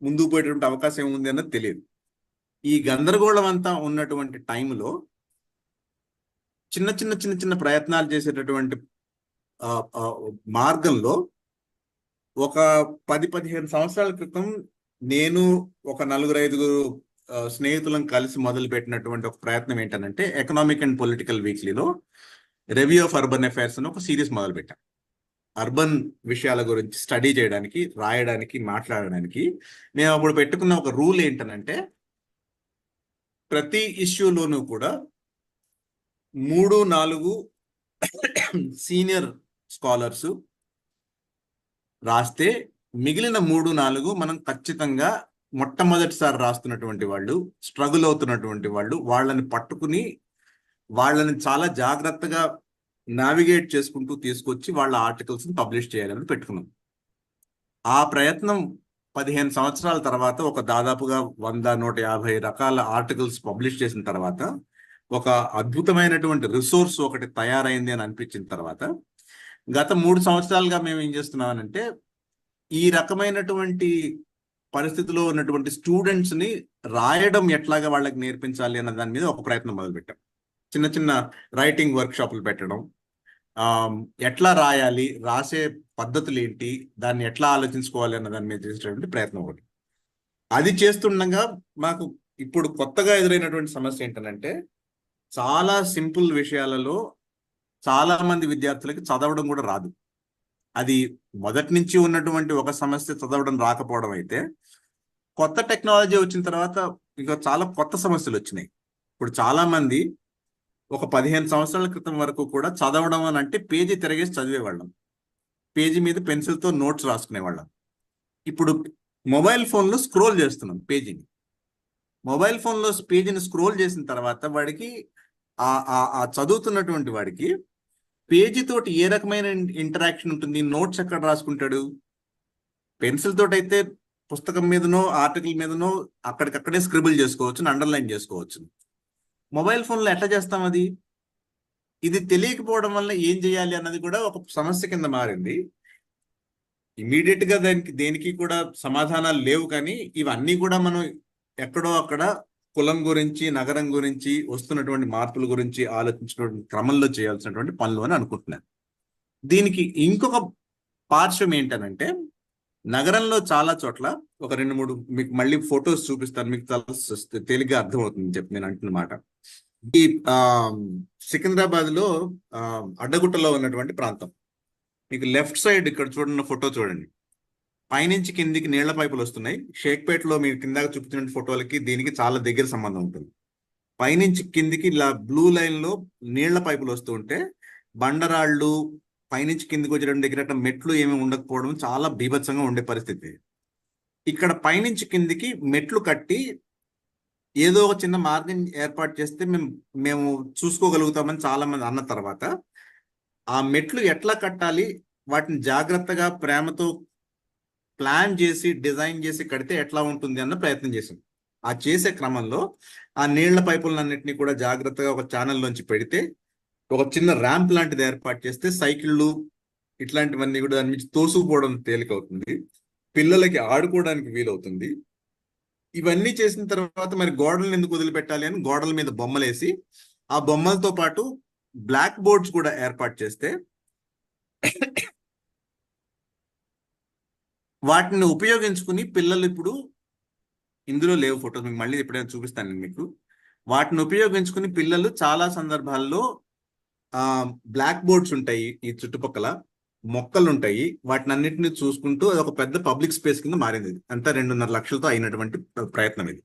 Speaker 1: ముందుకు పోయేటువంటి అవకాశం ఏముంది అన్నది తెలియదు. ఈ గందరగోళం అంతా ఉన్నటువంటి టైంలో చిన్న చిన్న చిన్న చిన్న ప్రయత్నాలు చేసేటటువంటి మార్గంలో ఒక 10-15 సంవత్సరాల క్రితం నేను ఒక 4-5 స్నేహితులను కలిసి మొదలు పెట్టినటువంటి ఒక ప్రయత్నం ఏంటంటే, ఎకనామిక్ అండ్ పొలిటికల్ వీక్లీలో రివ్యూ ఆఫ్ అర్బన్ అఫైర్స్ అని ఒక సిరీస్ మొదలు పెట్టాం. అర్బన్ విషయాల గురించి స్టడీ చేయడానికి, రాయడానికి, మాట్లాడడానికి. మేము అప్పుడు పెట్టుకున్న ఒక రూల్ ఏంటనంటే, ప్రతి ఇష్యూలోనూ కూడా 3-4 సీనియర్ స్కాలర్స్ రాస్తే మిగిలిన 3-4 మనం ఖచ్చితంగా మొట్టమొదటిసారి రాస్తున్నటువంటి వాళ్ళు, స్ట్రగుల్ అవుతున్నటువంటి వాళ్ళు, వాళ్ళని పట్టుకుని వాళ్ళని చాలా జాగ్రత్తగా నావిగేట్ చేసుకుంటూ తీసుకొచ్చి వాళ్ళ ఆర్టికల్స్ పబ్లిష్ చేయాలని పెట్టుకున్నాం. ఆ ప్రయత్నం 15 సంవత్సరాల తర్వాత ఒక దాదాపుగా 100-150 రకాల ఆర్టికల్స్ పబ్లిష్ చేసిన తర్వాత ఒక అద్భుతమైనటువంటి రిసోర్స్ ఒకటి తయారైంది అని అనిపించిన తర్వాత గత 3 సంవత్సరాలుగా మేము ఏం చేస్తున్నామనంటే, ఈ రకమైనటువంటి పరిస్థితిలో ఉన్నటువంటి స్టూడెంట్స్ ని రాయడం ఎట్లాగా వాళ్ళకి నేర్పించాలి అన్న దాని మీద ఒక ప్రయత్నం మొదలుపెట్టాం. చిన్న చిన్న రైటింగ్ వర్క్ షాపులు పెట్టడం, ఎట్లా రాయాలి, రాసే పద్ధతులు ఏంటి, దాన్ని ఎట్లా ఆలోచించుకోవాలి అన్న దాని మీద చేసేటువంటి ప్రయత్నం ఒకటి. అది చేస్తుండగా మాకు ఇప్పుడు కొత్తగా ఎదురైనటువంటి సమస్య ఏంటంటే, చాలా సింపుల్ విషయాలలో చాలా మంది విద్యార్థులకి చదవడం కూడా రాదు. అది మొదటి నుంచి ఉన్నటువంటి ఒక సమస్య చదవడం రాకపోవడం అయితే, కొత్త టెక్నాలజీ వచ్చిన తర్వాత ఇంకా చాలా కొత్త సమస్యలు వచ్చినాయి. ఇప్పుడు చాలా మంది ఒక 15 సంవత్సరాల క్రితం వరకు కూడా చదవడం అని అంటే పేజీ తిరగేసి చదివేవాళ్ళం, పేజీ మీద పెన్సిల్తో నోట్స్ రాసుకునేవాళ్ళం. ఇప్పుడు మొబైల్ ఫోన్లో స్క్రోల్ చేస్తున్నాం పేజీని. మొబైల్ ఫోన్లో పేజీని స్క్రోల్ చేసిన తర్వాత వాడికి ఆ చదువుతున్నటువంటి వాడికి పేజీ తోటి ఏ రకమైన ఇంటరాక్షన్ ఉంటుంది? నోట్స్ ఎక్కడ రాసుకుంటాడు? పెన్సిల్ తోటి అయితే పుస్తకం మీదనో ఆర్టికల్ మీదనో అక్కడికక్కడే స్క్రిబుల్ చేసుకోవచ్చు, అండర్లైన్ చేసుకోవచ్చు. మొబైల్ ఫోన్లో ఎట్లా చేస్తాం అది? ఇది తెలియకపోవడం వల్ల ఏం చేయాలి అన్నది కూడా ఒక సమస్య కింద మారింది. ఇమీడియట్ గా దేనికి కూడా సమాధానాలు లేవు, కానీ ఇవన్నీ కూడా మనం ఎక్కడో అక్కడ కులం గురించి, నగరం గురించి, వస్తున్నటువంటి మార్పుల గురించి ఆలోచించినటువంటి క్రమంలో చేయాల్సినటువంటి పనులు అని అనుకుంటున్నాను. దీనికి ఇంకొక పార్శ్వం ఏంటనంటే, నగరంలో చాలా చోట్ల ఒక 2-3 మీకు మళ్ళీ ఫొటోస్ చూపిస్తాను, మీకు చాలా తేలిగ్గా అర్థమవుతుంది చెప్పి నేను అంటున్నమాట. ఈ సికింద్రాబాద్ లో అడ్డగుట్టలో ఉన్నటువంటి ప్రాంతం. మీకు లెఫ్ట్ సైడ్ ఇక్కడ చూడండి, ఫోటో చూడండి. పైనుంచి కిందికి నీళ్ల పైపులు వస్తున్నాయి. షేక్పేటలో మీరు కిందాక చూపించిన ఫోటోలకి దీనికి చాలా దగ్గర సంబంధం ఉంటుంది. పైనుంచి కిందికి ఇలా బ్లూ లైన్ లో నీళ్ల పైపులు వస్తూ ఉంటే, బండరాళ్ళు పైనుంచి కిందికి వచ్చేటువంటి దగ్గర మెట్లు ఏమి ఉండకపోవడం చాలా బీభత్సంగా ఉండే పరిస్థితి. ఇక్కడ పైనుంచి కిందికి మెట్లు కట్టి ఏదో ఒక చిన్న మార్గం ఏర్పాటు చేస్తే మేము చూసుకోగలుగుతామని చాలా మంది అన్న తర్వాత, ఆ మెట్లు ఎట్లా కట్టాలి, వాటిని జాగ్రత్తగా ప్రేమతో ప్లాన్ చేసి డిజైన్ చేసి కడితే ఎట్లా ఉంటుంది అన్న ప్రయత్నం చేసాం. ఆ చేసే క్రమంలో ఆ నీళ్ల పైపులన్నింటినీ కూడా జాగ్రత్తగా ఒక ఛానల్లోంచి పెడితే, ఒక చిన్న ర్యాంప్ లాంటిది ఏర్పాటు చేస్తే సైకిళ్ళు ఇట్లాంటివన్నీ కూడా దాని నుంచి తోసుకుపోవడం తేలికవుతుంది, పిల్లలకి ఆడుకోవడానికి వీలవుతుంది. ఇవన్నీ చేసిన తర్వాత మరి గోడలను ఎందుకు వదిలిపెట్టాలి అని గోడల మీద బొమ్మలేసి, ఆ బొమ్మలతో పాటు బ్లాక్ బోర్డ్స్ కూడా ఏర్పాటు చేస్తే వాటిని ఉపయోగించుకుని పిల్లలు ఇప్పుడు ఇందులో లేవు ఫోటోస్, మీకు మళ్ళీ ఎప్పుడైనా చూపిస్తాను నేను మీకు. వాటిని ఉపయోగించుకుని పిల్లలు చాలా సందర్భాల్లో బ్లాక్ బోర్డ్స్ ఉంటాయి, ఈ చుట్టుపక్కల మొక్కలు ఉంటాయి, వాటిని అన్నింటినీ చూసుకుంటూ అది ఒక పెద్ద పబ్లిక్ స్పేస్ కింద మారింది. అంతా 2.5 లక్షలతో అయినటువంటి ప్రయత్నం ఇది.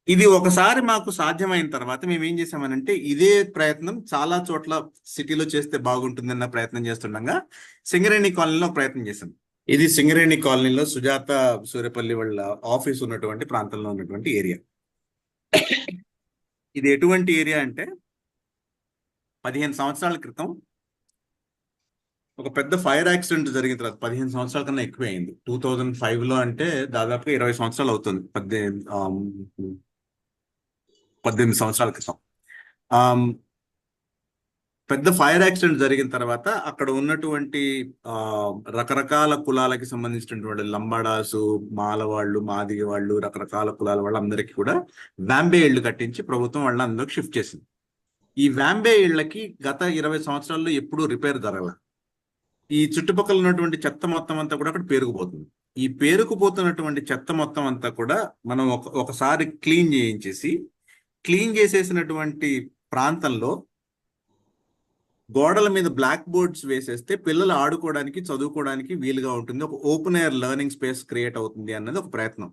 Speaker 1: ఇది ఒకసారి మాకు సాధ్యమైన తర్వాత మేము ఏం చేసామనంటే, ఇదే ప్రయత్నం చాలా చోట్ల సిటీలో చేస్తే బాగుంటుందన్న ప్రయత్నం చేస్తుండగా సింగరేణి కాలనీలో ప్రయత్నం చేశాం. ఇది సింగరేణి కాలనీలో సుజాత సూర్యపల్లి వాళ్ళ ఆఫీస్ ఉన్నటువంటి ప్రాంతంలో ఉన్నటువంటి ఏరియా. ఇది ఎటువంటి ఏరియా అంటే, 15 సంవత్సరాల క్రితం ఒక పెద్ద ఫైర్ యాక్సిడెంట్ జరిగిన తర్వాత, 15 సంవత్సరాల కన్నా ఎక్కువ అయింది, 2005లో అంటే దాదాపుగా 20 సంవత్సరాలు అవుతుంది, 18 సంవత్సరాల క్రితం. పెద్ద ఫైర్ యాక్సిడెంట్ జరిగిన తర్వాత అక్కడ ఉన్నటువంటి రకరకాల కులాలకి సంబంధించినటువంటి లంబాడాసు, మాలవాళ్ళు, మాదిగ వాళ్ళు, రకరకాల కులాల వాళ్ళు అందరికీ కూడా వ్యాంబే ఇళ్లు కట్టించి ప్రభుత్వం వాళ్ళందరికి షిఫ్ట్ చేసింది. ఈ వ్యాంబే ఇళ్లకి గత 20 సంవత్సరాల్లో ఎప్పుడూ రిపేర్ జరగల. ఈ చుట్టుపక్కల ఉన్నటువంటి చెత్త మొత్తం అంతా కూడా అక్కడ పేరుకుపోతుంది. ఈ పేరుకుపోతున్నటువంటి చెత్త మొత్తం అంతా కూడా మనం ఒకసారి క్లీన్ చేసేసినటువంటి ప్రాంతంలో గోడల మీద బ్లాక్ బోర్డ్స్ వేసేస్తే పిల్లలు ఆడుకోవడానికి, చదువుకోవడానికి వీలుగా ఉంటుంది, ఒక open air learning space create అవుతుంది అన్నది ఒక ప్రయత్నం.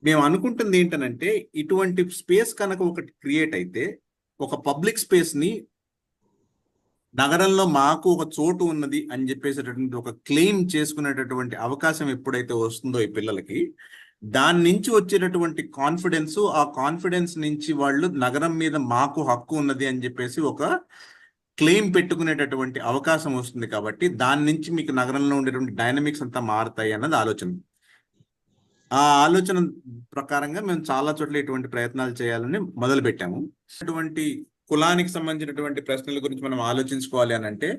Speaker 1: మేము అనుకుంటుంది ఏంటనంటే, ఇటువంటి స్పేస్ కనుక ఒకటి క్రియేట్ అయితే, ఒక పబ్లిక్ స్పేస్ ని నగరంలో మాకు ఒక చోటు ఉన్నది అని చెప్పేసేటటువంటి ఒక క్లెయిమ్ చేసుకునేటటువంటి అవకాశం ఎప్పుడైతే వస్తుందో ఈ పిల్లలకి, దాని నుంచి వచ్చేటటువంటి కాన్ఫిడెన్స్, ఆ కాన్ఫిడెన్స్ నుంచి వాళ్ళు నగరం మీద మాకు హక్కు ఉన్నది అని చెప్పేసి ఒక క్లెయిమ్ పెట్టుకునేటటువంటి అవకాశం వస్తుంది. కాబట్టి దాని నుంచి మీకు నగరంలో ఉండేటువంటి డైనమిక్స్ అంతా మారుతాయి అన్నది ఆలోచన. ఆ ఆలోచన ప్రకారంగా మేము చాలా చోట్ల ఇటువంటి ప్రయత్నాలు చేయాలని మొదలు పెట్టాము. ఇటువంటి కులానికి సంబంధించినటువంటి ప్రశ్నల గురించి మనం ఆలోచించుకోవాలి అని అంటే,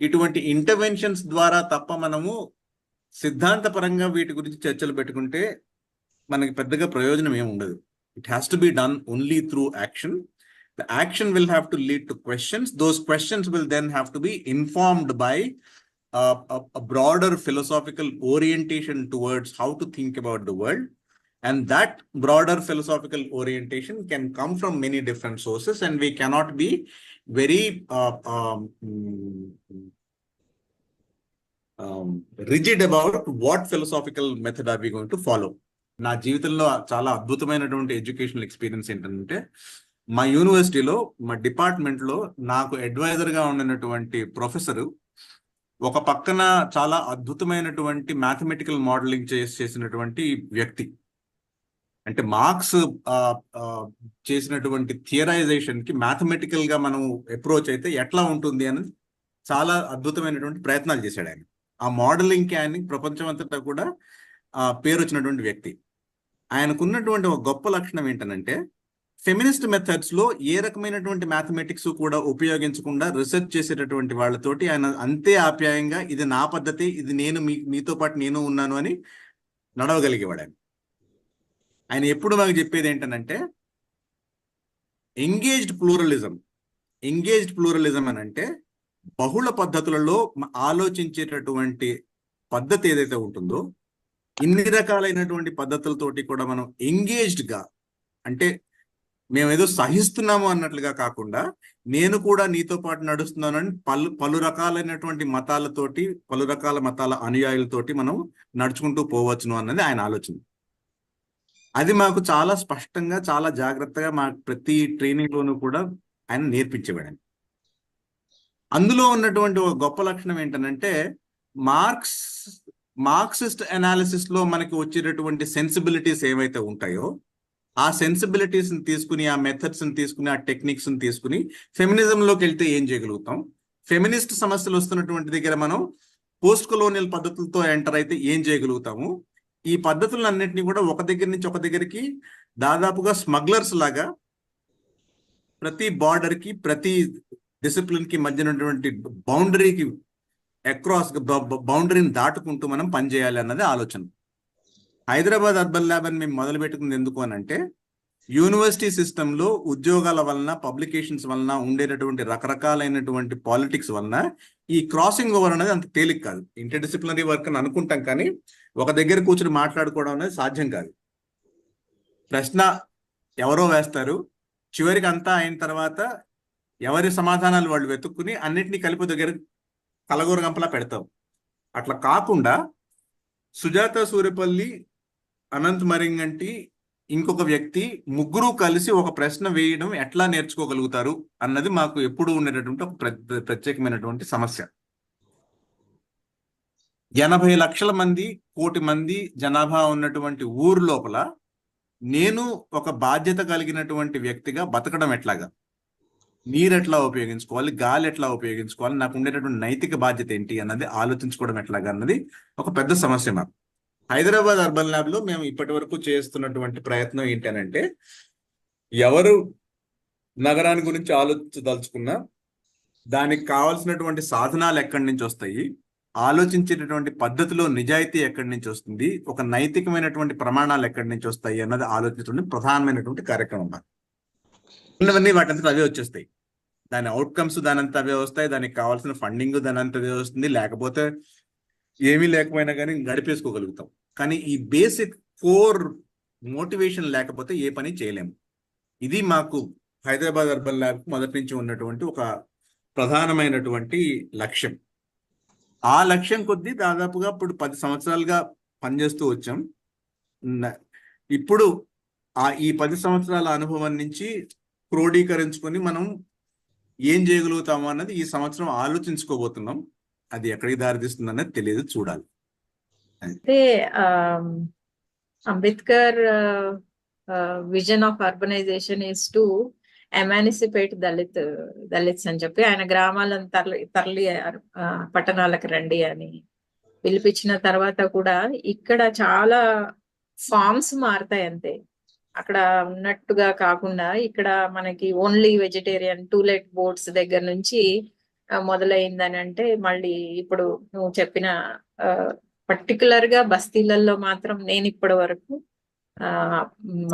Speaker 1: ఇటువంటి ఇంటర్వెన్షన్స్ ద్వారా తప్ప మనము సిద్ధాంతపరంగా వీటి గురించి చర్చలు పెట్టుకుంటే మనకి పెద్దగా ప్రయోజనం ఏమి ఉండదు. It has to be done only through action. The action will have to lead to questions. Those questions will then have to be informed by a broader philosophical orientation towards how to think about the world. And that broader philosophical orientation can come from many different sources, and we cannot be very rigid about what philosophical method are we going to follow. నా జీవితంలో చాలా అద్భుతమైనటువంటి ఎడ్యుకేషనల్ ఎక్స్పీరియన్స్ ఏంటంటే, మా యూనివర్సిటీలో, మా డిపార్ట్మెంట్లో నాకు అడ్వైజర్గా ఉన్నటువంటి ప్రొఫెసరు ఒక పక్కన చాలా అద్భుతమైనటువంటి మ్యాథమెటికల్ మోడలింగ్ చేసినటువంటి వ్యక్తి. అంటే మార్క్స్ చేసినటువంటి థియరైజేషన్కి మ్యాథమెటికల్గా మనం అప్రోచ్ అయితే ఎట్లా ఉంటుంది అని చాలా అద్భుతమైనటువంటి ప్రయత్నాలు చేశాడు ఆయన. ఆ మోడలింగ్కి ఆయన ప్రపంచం అంతటా కూడా పేరు వచ్చినటువంటి వ్యక్తి. ఆయనకున్నటువంటి ఒక గొప్ప లక్షణం ఏంటనంటే, ఫెమినిస్ట్ మెథడ్స్ లో ఏ రకమైనటువంటి మ్యాథమెటిక్స్ కూడా ఉపయోగించకుండా రీసెర్చ్ చేసేటటువంటి వాళ్ళతోటి ఆయన అంతే ఆప్యాయంగా, ఇది నా పద్ధతి, ఇది నేను మీతో పాటు నేను ఉన్నాను అని నడవగలిగేవాడు ఆయన. ఆయన ఎప్పుడు మాకు చెప్పేది ఏంటనంటే, ఎంగేజ్డ్ ప్లూరలిజం అని అంటే, బహుళ పద్ధతులలో ఆలోచించేటటువంటి పద్ధతి ఏదైతే ఉంటుందో, ఇన్ని రకాలైనటువంటి పద్ధతులతోటి కూడా మనం ఎంగేజ్డ్గా, అంటే మేమేదో సహిస్తున్నాము అన్నట్లుగా కాకుండా నేను కూడా నీతో పాటు నడుస్తున్నానని పలు రకాలైనటువంటి మతాలతోటి, పలు రకాల మతాల అనుయాయులతోటి మనం నడుచుకుంటూ పోవచ్చును అన్నది ఆయన ఆలోచన. అది మాకు చాలా స్పష్టంగా, చాలా జాగ్రత్తగా మా ప్రతి ట్రైనింగ్ లోనూ కూడా ఆయన నేర్పించేవాడు. అందులో ఉన్నటువంటి ఒక గొప్ప లక్షణం ఏంటంటే మార్క్సిస్ట్ అనాలిసిస్ లో మనకి వచ్చేటటువంటి సెన్సిబిలిటీస్ ఏవైతే ఉంటాయో ఆ సెన్సిబిలిటీస్ ని తీసుకుని, ఆ మెథడ్స్ ని తీసుకుని, ఆ టెక్నిక్స్ ని తీసుకుని ఫెమినిజంలోకి వెళ్తే ఏం చేయగలుగుతాం, ఫెమినిస్ట్ సమస్యలు వస్తున్నటువంటి దగ్గర మనం పోస్ట్ కొలోనియల్ పద్ధతులతో ఎంటర్ అయితే ఏం చేయగలుగుతాము, ఈ పద్ధతులన్నింటినీ కూడా ఒక దగ్గర నుంచి ఒక దగ్గరికి దాదాపుగా స్మగ్లర్స్ లాగా ప్రతి బార్డర్ కి, ప్రతి డిసిప్లిన్ కి మధ్య ఉన్నటువంటి బౌండరీకి అక్రాస్ బౌండరీని దాటుకుంటూ మనం పనిచేయాలి అన్నది ఆలోచన. హైదరాబాద్ అర్బన్ ల్యాబ్ అని మేము మొదలు పెట్టుకుంది ఎందుకు అని అంటే యూనివర్సిటీ సిస్టంలో ఉద్యోగాల వలన, పబ్లికేషన్స్ వలన ఉండేటటువంటి రకరకాలైనటువంటి పాలిటిక్స్ వలన ఈ క్రాసింగ్ ఓవర్ అనేది అంత తేలిక కాదు. ఇంటర్ డిసిప్లినరీ వర్క్ అని అనుకుంటాం కానీ ఒక దగ్గర కూర్చొని మాట్లాడుకోవడం అనేది సాధ్యం కాదు. ప్రశ్న ఎవరో వేస్తారు, చివరికి అంతా అయిన తర్వాత ఎవరి సమాధానాలు వాళ్ళు వెతుక్కుని అన్నిటినీ కలిపి దగ్గర కలగూర గంపలా పెడతాం. అట్లా కాకుండా సుజాత సూర్యపల్లి, అనంత్ మరింగంటి, ఇంకొక వ్యక్తి ముగ్గురు కలిసి ఒక ప్రశ్న వేయడం ఎట్లా నేర్చుకోగలుగుతారు అన్నది మాకు ఎప్పుడు ఉండేటటువంటి ఒక ప్రత్యేకమైనటువంటి సమస్య. 80 లక్షల మంది, 1 కోటి మంది జనాభా ఉన్నటువంటి ఊరు లోపల నేను ఒక బాధ్యత కలిగినటువంటి వ్యక్తిగా బతకడం ఎట్లాగా, నీరు ఎట్లా ఉపయోగించుకోవాలి, గాలి ఎట్లా ఉపయోగించుకోవాలి, నాకు ఉండేటటువంటి నైతిక బాధ్యత ఏంటి అన్నది ఆలోచించుకోవడం ఎట్లాగా అన్నది ఒక పెద్ద సమస్య మాకు. హైదరాబాద్ అర్బన్ ల్యాబ్ లో మేము ఇప్పటి వరకు చేస్తున్నటువంటి ప్రయత్నం ఏంటనంటే ఎవరు నగరాన్ని గురించి ఆలోచించదలుచుకున్నా దానికి కావాల్సినటువంటి సాధనాలు ఎక్కడి నుంచి వస్తాయి, ఆలోచించేటటువంటి పద్ధతిలో నిజాయితీ ఎక్కడి నుంచి వస్తుంది, ఒక నైతికమైనటువంటి ప్రమాణాలు ఎక్కడి నుంచి వస్తాయి అన్నది ఆలోచించడం ప్రధానమైనటువంటి కార్యక్రమం. ఉన్నవన్నీ వాటంతా అవే వచ్చేస్తాయి. దాని అవుట్కమ్స్ దానంతా అవే వస్తాయి, దానికి కావాల్సిన ఫండింగ్ దానంతా అవే వస్తుంది, లేకపోతే ఏమీ లేకపోయినా కానీ గడిపేసుకోగలుగుతాం. కానీ ఈ బేసిక్ కోర్ మోటివేషన్ లేకపోతే ఏ పని చేయలేము. ఇది మాకు హైదరాబాద్ అర్బన్ ల్యాబ్ మొదటి నుంచి ఉన్నటువంటి ఒక ప్రధానమైనటువంటి లక్ష్యం. ఆ లక్ష్యం కొద్దీ దాదాపుగా ఇప్పుడు 10 సంవత్సరాలుగా పనిచేస్తూ వచ్చాం. ఇప్పుడు ఈ 10 సంవత్సరాల అనుభవం నుంచి క్రోడీకరించుకొని మనం ఏం చేయగలుగుతాము అన్నది ఈ సంవత్సరం ఆలోచించుకోబోతున్నాం. అది ఎక్కడికి దారితీస్తుంది అన్నది తెలియదు, చూడాలి.
Speaker 2: అంటే Ambedkar vision of urbanization is to emancipate Dalits అని చెప్పి ఆయన గ్రామాలను తరలి పట్టణాలకు రండి అని పిలిపించిన తర్వాత కూడా ఇక్కడ చాలా ఫార్మ్స్ మారుతాయి అంతే. అక్కడ ఉన్నట్టుగా కాకుండా ఇక్కడ మనకి ఓన్లీ వెజిటేరియన్ టూలెట్ బోర్డ్స్ దగ్గర నుంచి మొదలైందని అంటే మళ్ళీ ఇప్పుడు నువ్వు చెప్పిన పర్టికులర్ గా బస్తీలలో మాత్రం నేను ఇప్పటి వరకు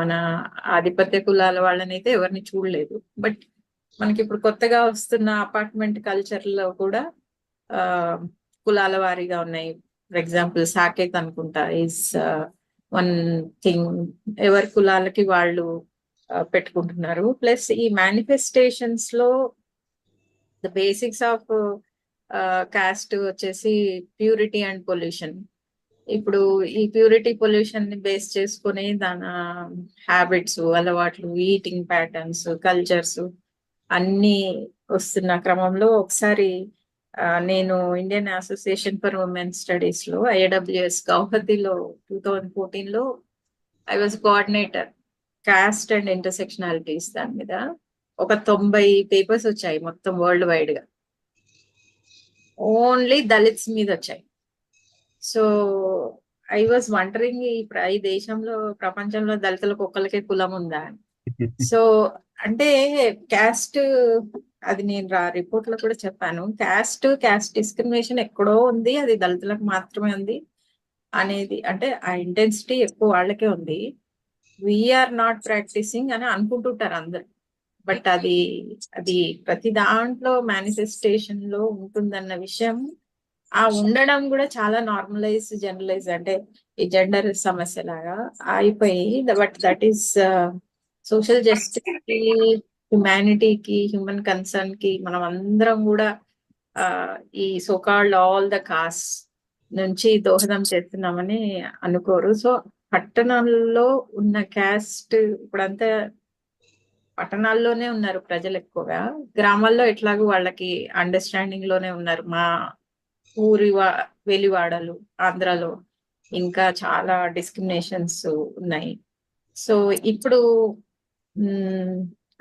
Speaker 2: మన ఆధిపత్య కులాల వాళ్ళని అయితే ఎవరిని చూడలేదు. బట్ మనకి ఇప్పుడు కొత్తగా వస్తున్న అపార్ట్మెంట్ కల్చర్ లో కూడా కులాల వారీగా ఉన్నాయి. ఫర్ ఎగ్జాంపుల్ సాకేత్ అనుకుంటా ఈజ్ వన్ థింగ్, ఎవరి కులాలకి వాళ్ళు పెట్టుకుంటున్నారు. ప్లస్ ఈ మేనిఫెస్టేషన్స్ లో ద బేసిక్స్ ఆఫ్ కాస్ట్ వచ్చేసి ప్యూరిటీ అండ్ పొల్యూషన్. ఇప్పుడు ఈ ప్యూరిటీ పొల్యూషన్ ని బేస్ చేసుకుని దాని హ్యాబిట్స్, అలవాట్లు, ఈటింగ్ ప్యాటర్న్స్, కల్చర్స్ అన్ని వస్తున్న క్రమంలో ఒకసారి నేను Indian Association for Women Studies లో ఐఏడబ్ల్యూఎస్ గౌహతిలో 2014 లో I was coordinator caste and intersectionalities. దాని మీద ఒక 90 పేపర్స్ వచ్చాయి మొత్తం వరల్డ్ వైడ్ గా, ఓన్లీ దళిత్స్ మీద వచ్చాయి. సో ఐ వాజ్ వండరింగ్ ఈ దేశంలో, ప్రపంచంలో దళితులకు ఒక్కరికే కులం ఉందా అని. సో అంటే క్యాస్ట్, అది నేను రిపోర్ట్ లో కూడా చెప్పాను, క్యాస్ట్ డిస్క్రిమినేషన్ ఎక్కడో ఉంది, అది దళితులకు మాత్రమే ఉంది అనేది. అంటే ఆ ఇంటెన్సిటీ ఎక్కువ వాళ్ళకే ఉంది, వీఆర్ నాట్ ప్రాక్టీసింగ్ అని అనుకుంటుంటారు అందరు. బట్ అది ప్రతి దాంట్లో మేనిఫెస్టేషన్ లో ఉంటుందన్న విషయం, ఆ ఉండడం కూడా చాలా నార్మలైజ్, జనరలైజ్, అంటే ఈ జెండర్ సమస్య లాగా అయిపోయి. But that is social justice కి, హ్యుమానిటీకి, హ్యూమన్ కన్సర్న్ కి మనం అందరం కూడా ఈ సోకాల్డ్ ఆల్ ద కాస్ట్ నుంచి దోహదం చేస్తున్నామని అనుకోరు. సో పట్టణాల్లో ఉన్న క్యాస్ట్ ఇప్పుడంతా పట్టణాల్లోనే ఉన్నారు ప్రజలు ఎక్కువగా. గ్రామాల్లో ఎట్లాగో వాళ్ళకి అండర్స్టాండింగ్ లోనే ఉన్నారు. మా ఊరి వెలివాడలు ఆంధ్రాలో ఇంకా చాలా డిస్క్రిమినేషన్స్ ఉన్నాయి. సో ఇప్పుడు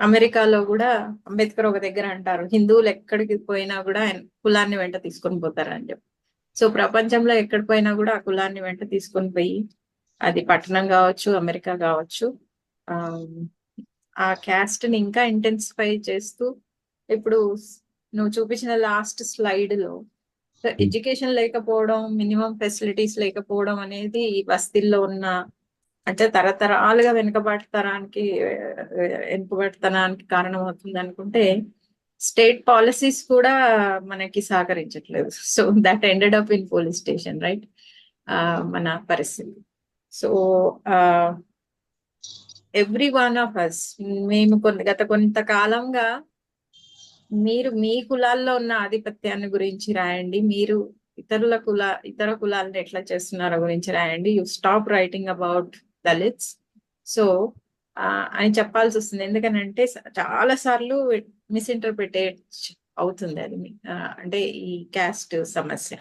Speaker 2: అమెరికాలో కూడా అంబేద్కర్ ఒక దగ్గర అంటారు, హిందువులు ఎక్కడికి పోయినా కూడా ఆయన కులాన్ని వెంట తీసుకొని పోతారు అని చెప్పి. సో ప్రపంచంలో ఎక్కడి పోయినా కూడా ఆ కులాన్ని వెంట తీసుకొని పోయి, అది పట్టణం కావచ్చు, అమెరికా కావచ్చు, ఆ క్యాస్ట్ ని ఇంకా ఇంటెన్సిఫై చేస్తూ ఇప్పుడు నువ్వు చూపించిన లాస్ట్ స్లైడ్ లో ఎడ్యుకేషన్ లేకపోవడం, మినిమం ఫెసిలిటీస్ లేకపోవడం అనేది ఈ బస్తీల్లో ఉన్న అంటే తరతరాలుగా వెనుకబడతనానికి కారణం అవుతుంది అనుకుంటే, స్టేట్ పాలసీస్ కూడా మనకి సహకరించట్లేదు. So that ended up in police station, right? మన పరిస్థితి. So every one of us, మేము గత కొంతకాలంగా మీరు మీ కులాల్లో ఉన్న ఆధిపత్యాన్ని గురించి రాయండి, మీరు ఇతర కులాలను ఎట్లా చేస్తున్నారో గురించి రాయండి. You stop writing about Dalits. So అని చెప్పాల్సి వస్తుంది. ఎందుకనంటే చాలా సార్లు మిస్ఇంటర్ప్రిటేట్ అవుతుంది అది, అంటే ఈ క్యాస్ట్ సమస్య.